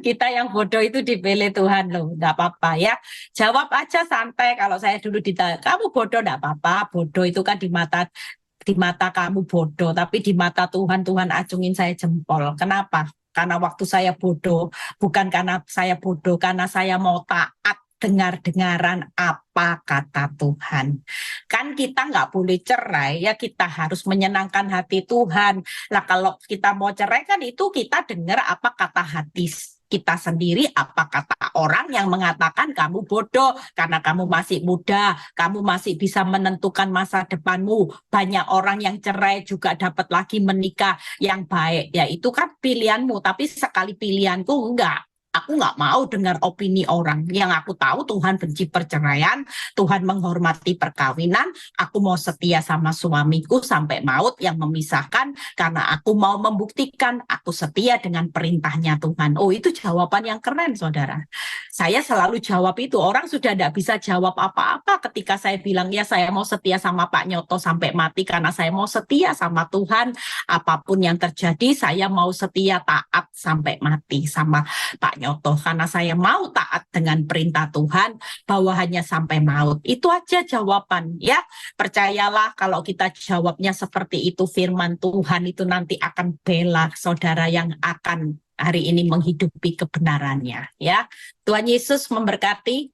Kita yang bodoh itu dipilih Tuhan loh, tidak apa-apa ya. Jawab aja santai, kalau saya dulu ditanya, kamu bodoh, tidak apa-apa, bodoh itu kan di mata kamu bodoh, tapi di mata Tuhan, Tuhan acungin saya jempol. Kenapa? Karena waktu saya bodoh, bukan karena saya bodoh, karena saya mau taat dengar-dengaran apa kata Tuhan. Kan kita nggak boleh cerai, ya kita harus menyenangkan hati Tuhan. Lah kalau kita mau cerai kan itu kita dengar apa kata hati kita sendiri, apa kata orang yang mengatakan kamu bodoh karena kamu masih muda, kamu masih bisa menentukan masa depanmu. Banyak orang yang cerai juga dapat lagi menikah yang baik. Ya itu kan pilihanmu, tapi sekali pilihanku enggak. Aku nggak mau dengar opini orang. Yang aku tahu Tuhan benci perceraian, Tuhan menghormati perkawinan, aku mau setia sama suamiku sampai maut yang memisahkan, karena aku mau membuktikan aku setia dengan perintahnya Tuhan. Oh, itu jawaban yang keren, saudara. Saya selalu jawab itu. Orang sudah tidak bisa jawab apa-apa ketika saya bilang, ya saya mau setia sama Pak Nyoto sampai mati, karena saya mau setia sama Tuhan. Apapun yang terjadi, saya mau setia taat sampai mati sama Pak Nyoto, karena saya mau taat dengan perintah Tuhan, bahwa hanya sampai maut. Itu aja jawaban ya. Percayalah kalau kita jawabnya seperti itu, firman Tuhan itu nanti akan bela saudara yang akan hari ini menghidupi kebenarannya ya. Tuhan Yesus memberkati.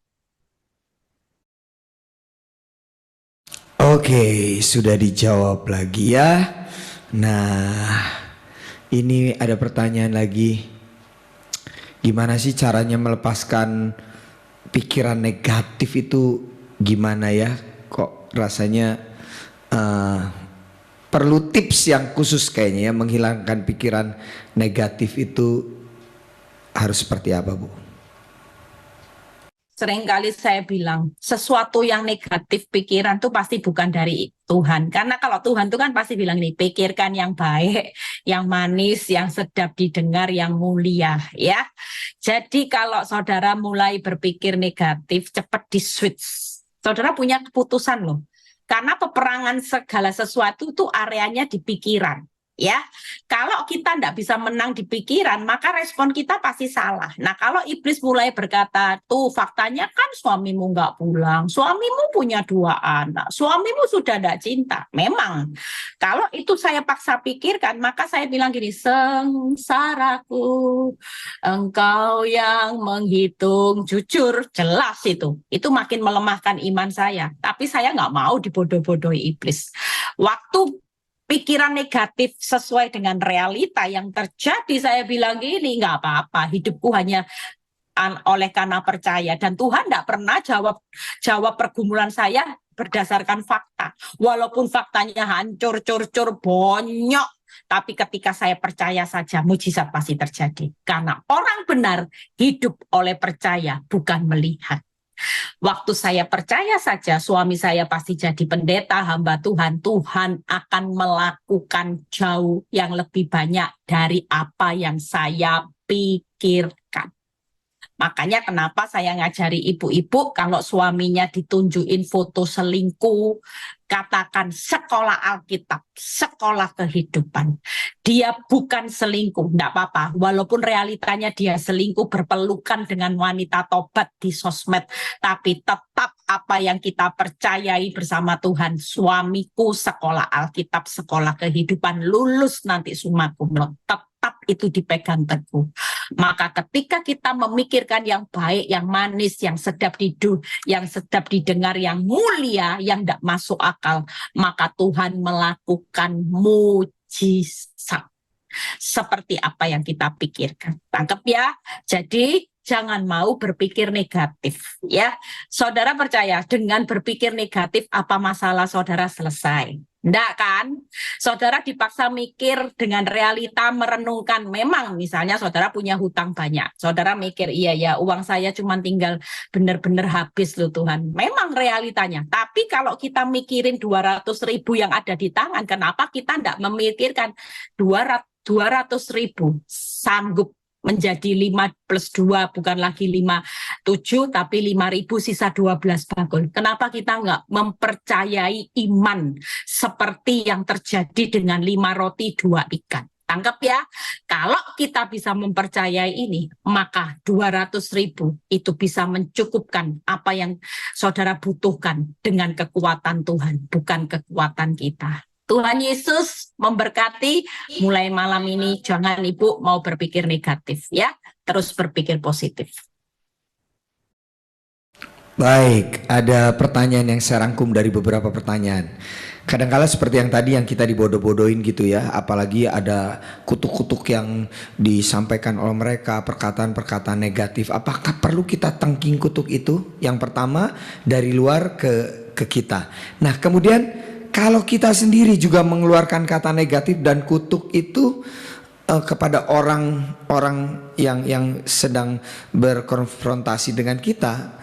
Oke, sudah dijawab lagi ya. Nah, ini ada pertanyaan lagi. Gimana sih caranya melepaskan pikiran negatif itu, gimana ya? Kok rasanya perlu tips yang khusus kayaknya ya, menghilangkan pikiran negatif itu harus seperti apa Bu? Seringkali saya bilang, sesuatu yang negatif pikiran tuh pasti bukan dari Tuhan. Karena kalau Tuhan tuh kan pasti bilang nih, pikirkan yang baik, yang manis, yang sedap didengar, yang mulia, ya. Jadi kalau saudara mulai berpikir negatif, cepat di-switch. Saudara punya keputusan loh. Karena peperangan segala sesuatu tuh areanya di pikiran. Ya, kalau kita tidak bisa menang di pikiran, maka respon kita pasti salah. Nah, kalau iblis mulai berkata, tuh faktanya kan suamimu nggak pulang, suamimu punya 2 anak, suamimu sudah tidak cinta. Memang, kalau itu saya paksa pikirkan, maka saya bilang gini, sengsaraku, engkau yang menghitung jujur, jelas itu. Itu makin melemahkan iman saya. Tapi saya nggak mau dibodoh-bodohi iblis. Waktu pikiran negatif sesuai dengan realita yang terjadi, saya bilang gini, nggak apa-apa, hidupku hanya oleh karena percaya, dan Tuhan tidak pernah jawab pergumulan saya berdasarkan fakta, walaupun faktanya hancur, cur-cur, bonyok, tapi ketika saya percaya saja, mujizat pasti terjadi, karena orang benar hidup oleh percaya, bukan melihat. Waktu saya percaya saja suami saya pasti jadi pendeta hamba Tuhan, Tuhan akan melakukan jauh yang lebih banyak dari apa yang saya pikirkan. Makanya kenapa saya ngajari ibu-ibu kalau suaminya ditunjukin foto selingkuh, katakan sekolah Alkitab, sekolah kehidupan. Dia bukan selingkuh, enggak apa-apa. Walaupun realitanya dia selingkuh berpelukan dengan wanita tobat di sosmed, tapi tetap apa yang kita percayai bersama Tuhan, suamiku sekolah Alkitab, sekolah kehidupan, lulus nanti summa cum laude, tetap itu dipegang teguh. Maka ketika kita memikirkan yang baik, yang manis, yang sedap didengar, yang mulia, yang tidak masuk akal, maka Tuhan melakukan mujizat seperti apa yang kita pikirkan. Tangkap ya. Jadi jangan mau berpikir negatif, ya. Saudara percaya dengan berpikir negatif apa masalah saudara selesai? Enggak kan? Saudara dipaksa mikir dengan realita, merenungkan. Memang misalnya saudara punya hutang banyak. Saudara mikir, iya ya uang saya cuma tinggal benar-benar habis loh Tuhan. Memang realitanya. Tapi kalau kita mikirin 200.000 yang ada di tangan, kenapa kita enggak memikirkan 200.000 sanggup menjadi 5+2, bukan lagi 5,7 tapi 5.000 sisa 12 bakul. Kenapa kita nggak mempercayai iman seperti yang terjadi dengan 5 roti 2 ikan? Tangkap ya, kalau kita bisa mempercayai ini, maka 200.000 itu bisa mencukupkan apa yang saudara butuhkan dengan kekuatan Tuhan, bukan kekuatan kita. Tuhan Yesus memberkati. Mulai malam ini jangan ibu mau berpikir negatif ya, terus berpikir positif. Baik, ada pertanyaan yang saya rangkum dari beberapa pertanyaan. Kadang-kala seperti yang tadi yang kita dibodoh-bodohin gitu ya, apalagi ada kutuk-kutuk yang disampaikan oleh mereka, perkataan-perkataan negatif. Apakah perlu kita tengking kutuk itu? Yang pertama dari luar ke kita. Nah, kemudian kalau kita sendiri juga mengeluarkan kata negatif dan kutuk itu kepada orang-orang yang sedang berkonfrontasi dengan kita.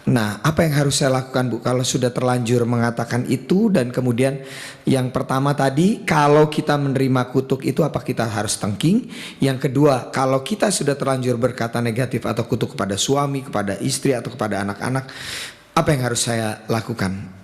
Nah, apa yang harus saya lakukan, Bu, kalau sudah terlanjur mengatakan itu? Dan kemudian yang pertama tadi, kalau kita menerima kutuk itu apa kita harus tengking? Yang kedua, kalau kita sudah terlanjur berkata negatif atau kutuk kepada suami, kepada istri atau kepada anak-anak, apa yang harus saya lakukan?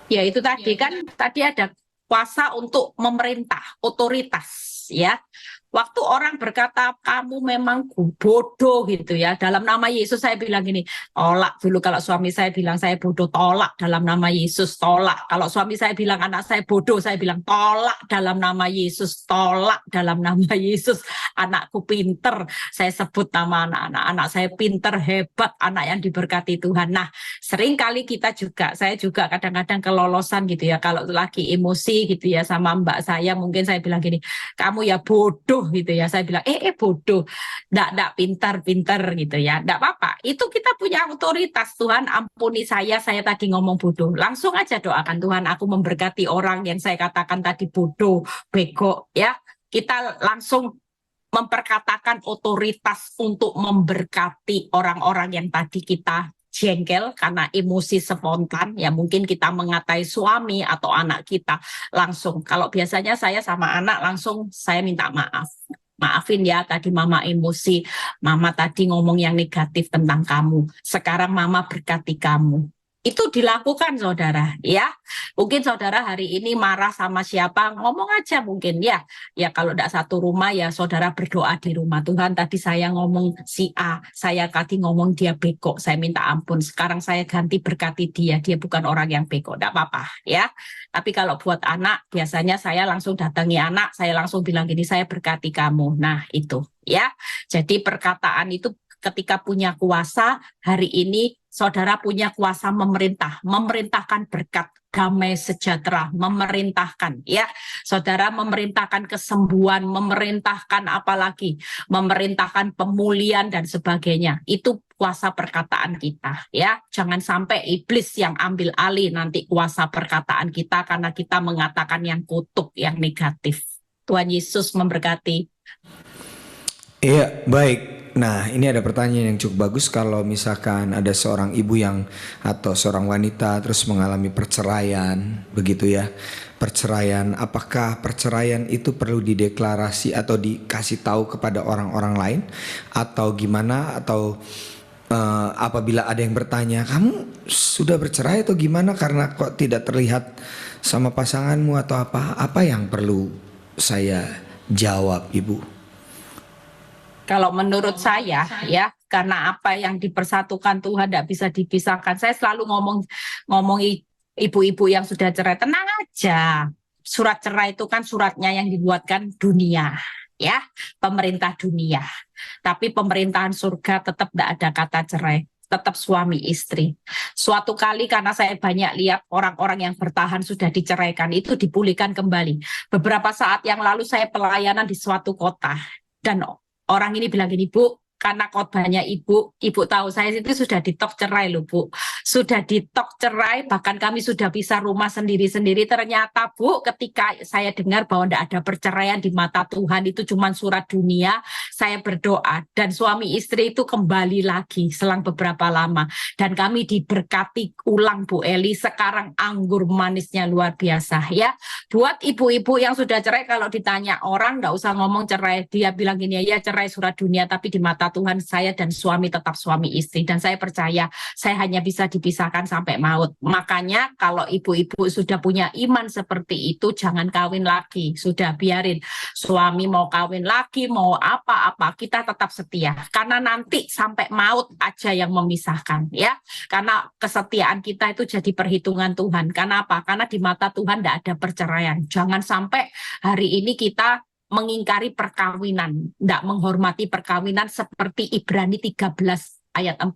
Ya itu tadi kan, tadi ada kuasa untuk memerintah, otoritas ya. Waktu orang berkata kamu memang bodoh gitu ya, dalam nama Yesus saya bilang gini, tolak dulu. Kalau suami saya bilang saya bodoh, tolak dalam nama Yesus, tolak. Kalau suami saya bilang anak saya bodoh, saya bilang tolak dalam nama Yesus, tolak dalam nama Yesus. Anakku pinter, saya sebut nama anak-anak, anak saya pinter, hebat, anak yang diberkati Tuhan. Nah, seringkali kita juga, saya juga kadang-kadang kelolosan gitu ya, kalau lagi emosi gitu ya sama mbak saya, mungkin saya bilang gini, kamu ya bodoh gitu ya, saya bilang bodoh, ndak pintar-pintar gitu ya, ndak apa-apa, itu kita punya otoritas. Tuhan ampuni saya tadi ngomong bodoh, langsung aja doakan, Tuhan aku memberkati orang yang saya katakan tadi bodoh, bego ya, kita langsung memperkatakan otoritas untuk memberkati orang-orang yang tadi kita jengkel karena emosi spontan, ya mungkin kita mengatai suami atau anak kita langsung. Kalau biasanya saya sama anak langsung saya minta maaf. Maafin ya, tadi mama emosi, mama tadi ngomong yang negatif tentang kamu. Sekarang mama berkati kamu. Itu dilakukan saudara, ya. Mungkin saudara hari ini marah sama siapa, ngomong aja mungkin ya. Ya kalau tidak satu rumah ya saudara berdoa di rumah. Tuhan tadi saya ngomong si A, saya tadi ngomong dia bego, saya minta ampun. Sekarang saya ganti berkati dia bukan orang yang bego, tidak apa-apa ya. Tapi kalau buat anak, biasanya saya langsung datangi anak, saya langsung bilang gini, saya berkati kamu. Nah itu ya. Jadi perkataan itu ketika punya kuasa, hari ini saudara punya kuasa memerintahkan berkat, damai sejahtera, memerintahkan ya. Saudara memerintahkan kesembuhan, memerintahkan apalagi, memerintahkan pemulihan dan sebagainya. Itu kuasa perkataan kita ya. Jangan sampai iblis yang ambil alih nanti kuasa perkataan kita karena kita mengatakan yang kutuk, yang negatif. Tuhan Yesus memberkati. Iya, baik. Nah, ini ada pertanyaan yang cukup bagus. Kalau misalkan ada seorang ibu yang atau seorang wanita terus mengalami perceraian, begitu ya. Perceraian, apakah perceraian itu perlu dideklarasi atau dikasih tahu kepada orang-orang lain atau gimana, atau apabila ada yang bertanya, kamu sudah bercerai atau gimana karena kok tidak terlihat sama pasanganmu atau apa yang perlu saya jawab, Ibu? Kalau menurut saya ya, karena apa yang dipersatukan Tuhan tidak bisa dipisahkan. Saya selalu ngomong ibu-ibu yang sudah cerai, tenang aja. Surat cerai itu kan suratnya yang dibuatkan dunia, ya, pemerintah dunia. Tapi pemerintahan surga tetap tidak ada kata cerai, tetap suami istri. Suatu kali karena saya banyak lihat orang-orang yang bertahan sudah diceraikan, itu dipulihkan kembali. Beberapa saat yang lalu saya pelayanan di suatu kota, dan orang ini bilang gini, Bu, karena khotbahnya ibu tahu saya itu sudah ditok cerai loh Bu. Sudah ditok cerai, bahkan kami sudah bisa rumah sendiri-sendiri. Ternyata Bu, ketika saya dengar bahwa tidak ada perceraian di mata Tuhan, itu cuma surat dunia, saya berdoa. Dan suami istri itu kembali lagi selang beberapa lama. Dan kami diberkati ulang Bu Eli, sekarang anggur manisnya luar biasa ya. Buat ibu-ibu yang sudah cerai, kalau ditanya orang, nggak usah ngomong cerai. Dia bilang gini, ya cerai surat dunia, tapi di mata Tuhan saya dan suami tetap suami istri. Dan saya percaya saya hanya bisa dipisahkan sampai maut. Makanya kalau ibu-ibu sudah punya iman seperti itu, jangan kawin lagi. Sudah biarin suami mau kawin lagi, mau apa-apa, kita tetap setia. Karena nanti sampai maut aja yang memisahkan ya. Karena kesetiaan kita itu jadi perhitungan Tuhan. Karena apa? Karena di mata Tuhan tidak ada perceraian. Jangan sampai hari ini kita mengingkari perkawinan, tidak menghormati perkawinan seperti Ibrani 13 ayat 4.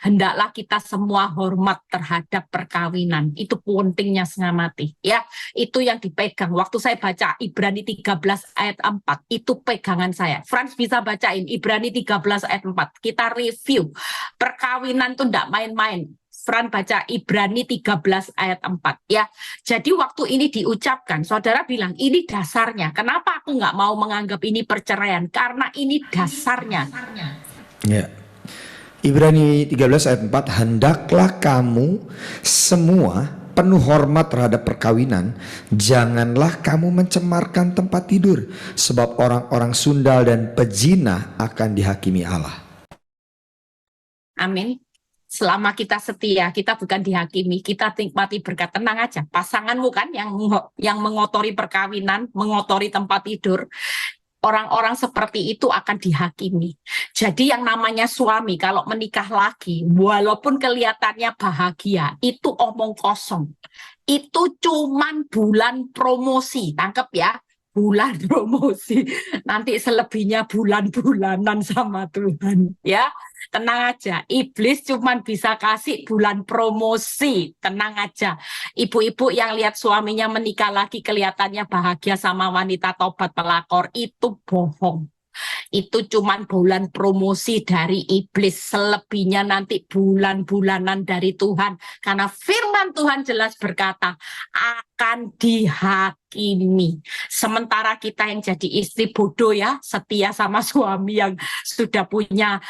Hendaklah kita semua hormat terhadap perkawinan. Itu pentingnya setengah mati. Ya, itu yang dipegang. Waktu saya baca Ibrani 13 ayat 4, itu pegangan saya. Frans bisa bacain Ibrani 13 ayat 4. Kita review. Perkawinan itu tidak main-main. Fran baca Ibrani 13 ayat 4 ya. Jadi waktu ini diucapkan, saudara bilang ini dasarnya. Kenapa aku nggak mau menganggap ini perceraian? Karena ini dasarnya. Ya. Ibrani 13 ayat 4, hendaklah kamu semua penuh hormat terhadap perkawinan, janganlah kamu mencemarkan tempat tidur, sebab orang-orang sundal dan pezina akan dihakimi Allah. Amin. Selama kita setia, kita bukan dihakimi, kita nikmati berkat. Tenang aja, pasanganmu kan yang mengotori perkawinan, mengotori tempat tidur. Orang-orang seperti itu akan dihakimi. Jadi yang namanya suami kalau menikah lagi, walaupun kelihatannya bahagia, itu omong kosong. Itu cuman bulan promosi, tangkep ya. Bulan promosi, nanti selebihnya bulan-bulanan sama Tuhan ya. Tenang aja, iblis cuman bisa kasih bulan promosi. Tenang aja, ibu-ibu yang lihat suaminya menikah lagi kelihatannya bahagia sama wanita tobat pelakor, itu bohong. Itu cuman bulan promosi dari iblis, selebihnya nanti bulan-bulanan dari Tuhan. Karena firman Tuhan jelas berkata, akan dihakimi dihakimi. Sementara kita yang jadi istri bodoh ya, setia sama suami yang sudah punya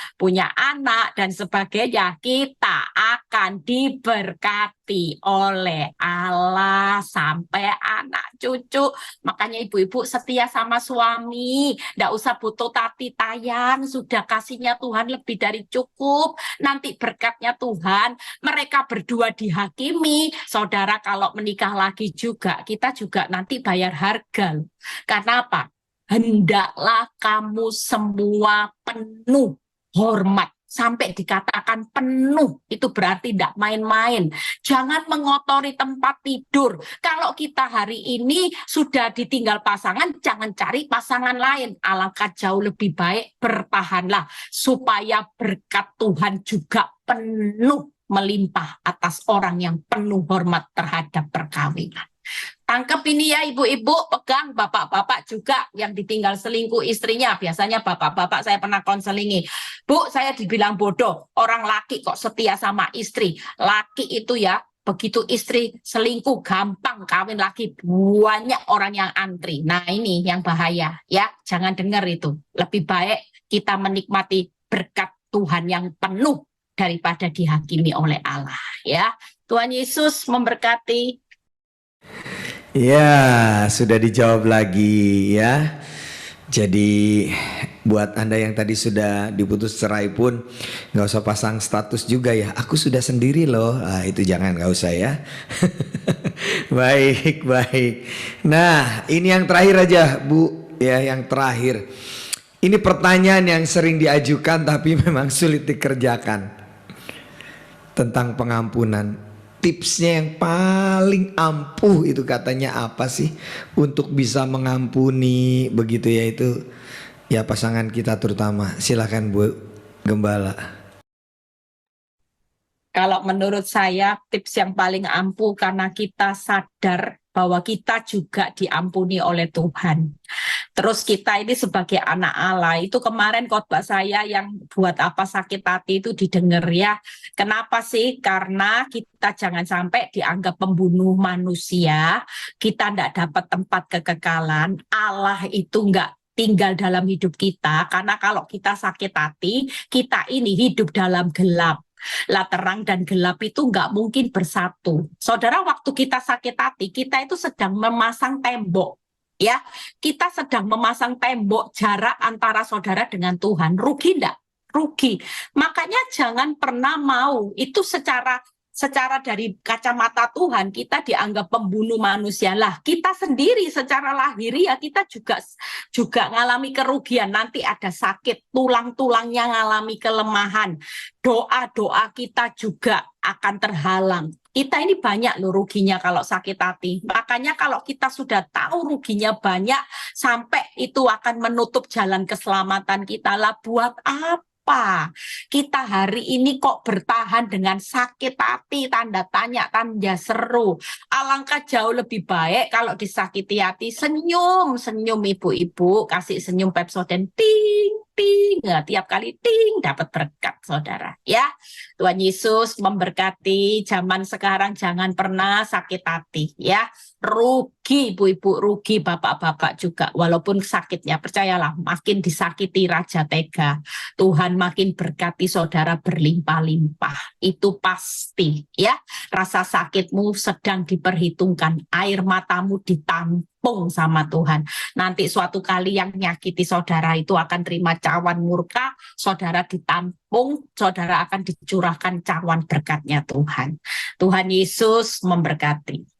anak dan sebagainya, kita akan diberkati oleh Allah sampai anak cucu. Makanya ibu-ibu setia sama suami, nggak usah butuh tati tayang, sudah kasihnya Tuhan lebih dari cukup. Nanti berkatnya Tuhan, mereka berdua dihakimi. Saudara kalau menikah lagi juga, kita juga nanti bayar harga. Karena apa? Hendaklah kamu semua penuh hormat. Sampai dikatakan penuh, itu berarti tidak main-main. Jangan mengotori tempat tidur. Kalau kita hari ini sudah ditinggal pasangan, jangan cari pasangan lain. Alangkah jauh lebih baik bertahanlah, supaya berkat Tuhan juga penuh melimpah atas orang yang penuh hormat terhadap perkawinan. Tangkap ini ya ibu-ibu, pegang. Bapak-bapak juga yang ditinggal selingkuh istrinya. Biasanya bapak-bapak saya pernah konselingi. Bu, saya dibilang bodoh. Orang laki kok setia sama istri. Laki itu ya, begitu istri selingkuh gampang kawin lagi. Banyak orang yang antri. Nah ini yang bahaya ya. Jangan dengar itu. Lebih baik kita menikmati berkat Tuhan yang penuh daripada dihakimi oleh Allah ya. Tuhan Yesus memberkati. Ya, sudah dijawab lagi ya. Jadi buat Anda yang tadi sudah diputus cerai pun nggak usah pasang status juga ya. Aku sudah sendiri loh. Itu jangan, nggak usah ya. Baik, baik. Nah, ini yang terakhir aja Bu ya, yang terakhir. Ini pertanyaan yang sering diajukan tapi memang sulit dikerjakan. Tentang pengampunan. Tipsnya yang paling ampuh itu katanya apa sih untuk bisa mengampuni begitu ya, itu ya pasangan kita terutama. Silakan Bu Gembala. Kalau menurut saya tips yang paling ampuh karena kita sadar bahwa kita juga diampuni oleh Tuhan. Terus kita ini sebagai anak Allah, itu kemarin khotbah saya yang buat apa sakit hati itu didengar ya. Kenapa sih? Karena kita jangan sampai dianggap pembunuh manusia, kita tidak dapat tempat kekekalan, Allah itu enggak tinggal dalam hidup kita, karena kalau kita sakit hati, kita ini hidup dalam gelap. Lah terang dan gelap itu nggak mungkin bersatu. Saudara, waktu kita sakit hati, kita itu sedang memasang tembok. Ya, kita sedang memasang tembok jarak antara saudara dengan Tuhan. Rugi enggak? Rugi. Makanya jangan pernah mau itu secara dari kacamata Tuhan kita dianggap pembunuh manusia. Lah kita sendiri secara lahiriah kita juga ngalami kerugian. Nanti ada sakit, tulang-tulangnya ngalami kelemahan. Doa-doa kita juga akan terhalang. Kita ini banyak loh ruginya kalau sakit hati. Makanya kalau kita sudah tahu ruginya banyak, sampai itu akan menutup jalan keselamatan kita, lah buat apa kita hari ini kok bertahan dengan sakit hati, tanda tanya, tanda seru. Alangkah jauh lebih baik kalau disakiti hati, senyum ibu-ibu, kasih senyum Pepsodent, ting ting, nah, tiap kali ting dapat berkat saudara ya. Tuhan Yesus memberkati. Zaman sekarang jangan pernah sakit hati ya. Rugi ibu-ibu, rugi bapak-bapak juga. Walaupun sakitnya, percayalah, makin disakiti Raja Tega, Tuhan makin berkati saudara berlimpah-limpah. Itu pasti ya. Rasa sakitmu sedang diperhitungkan, air matamu ditampung sama Tuhan. Nanti suatu kali yang nyakiti saudara itu akan terima cawan murka, saudara ditampung, saudara akan dicurahkan cawan berkatnya Tuhan. Tuhan Yesus memberkati.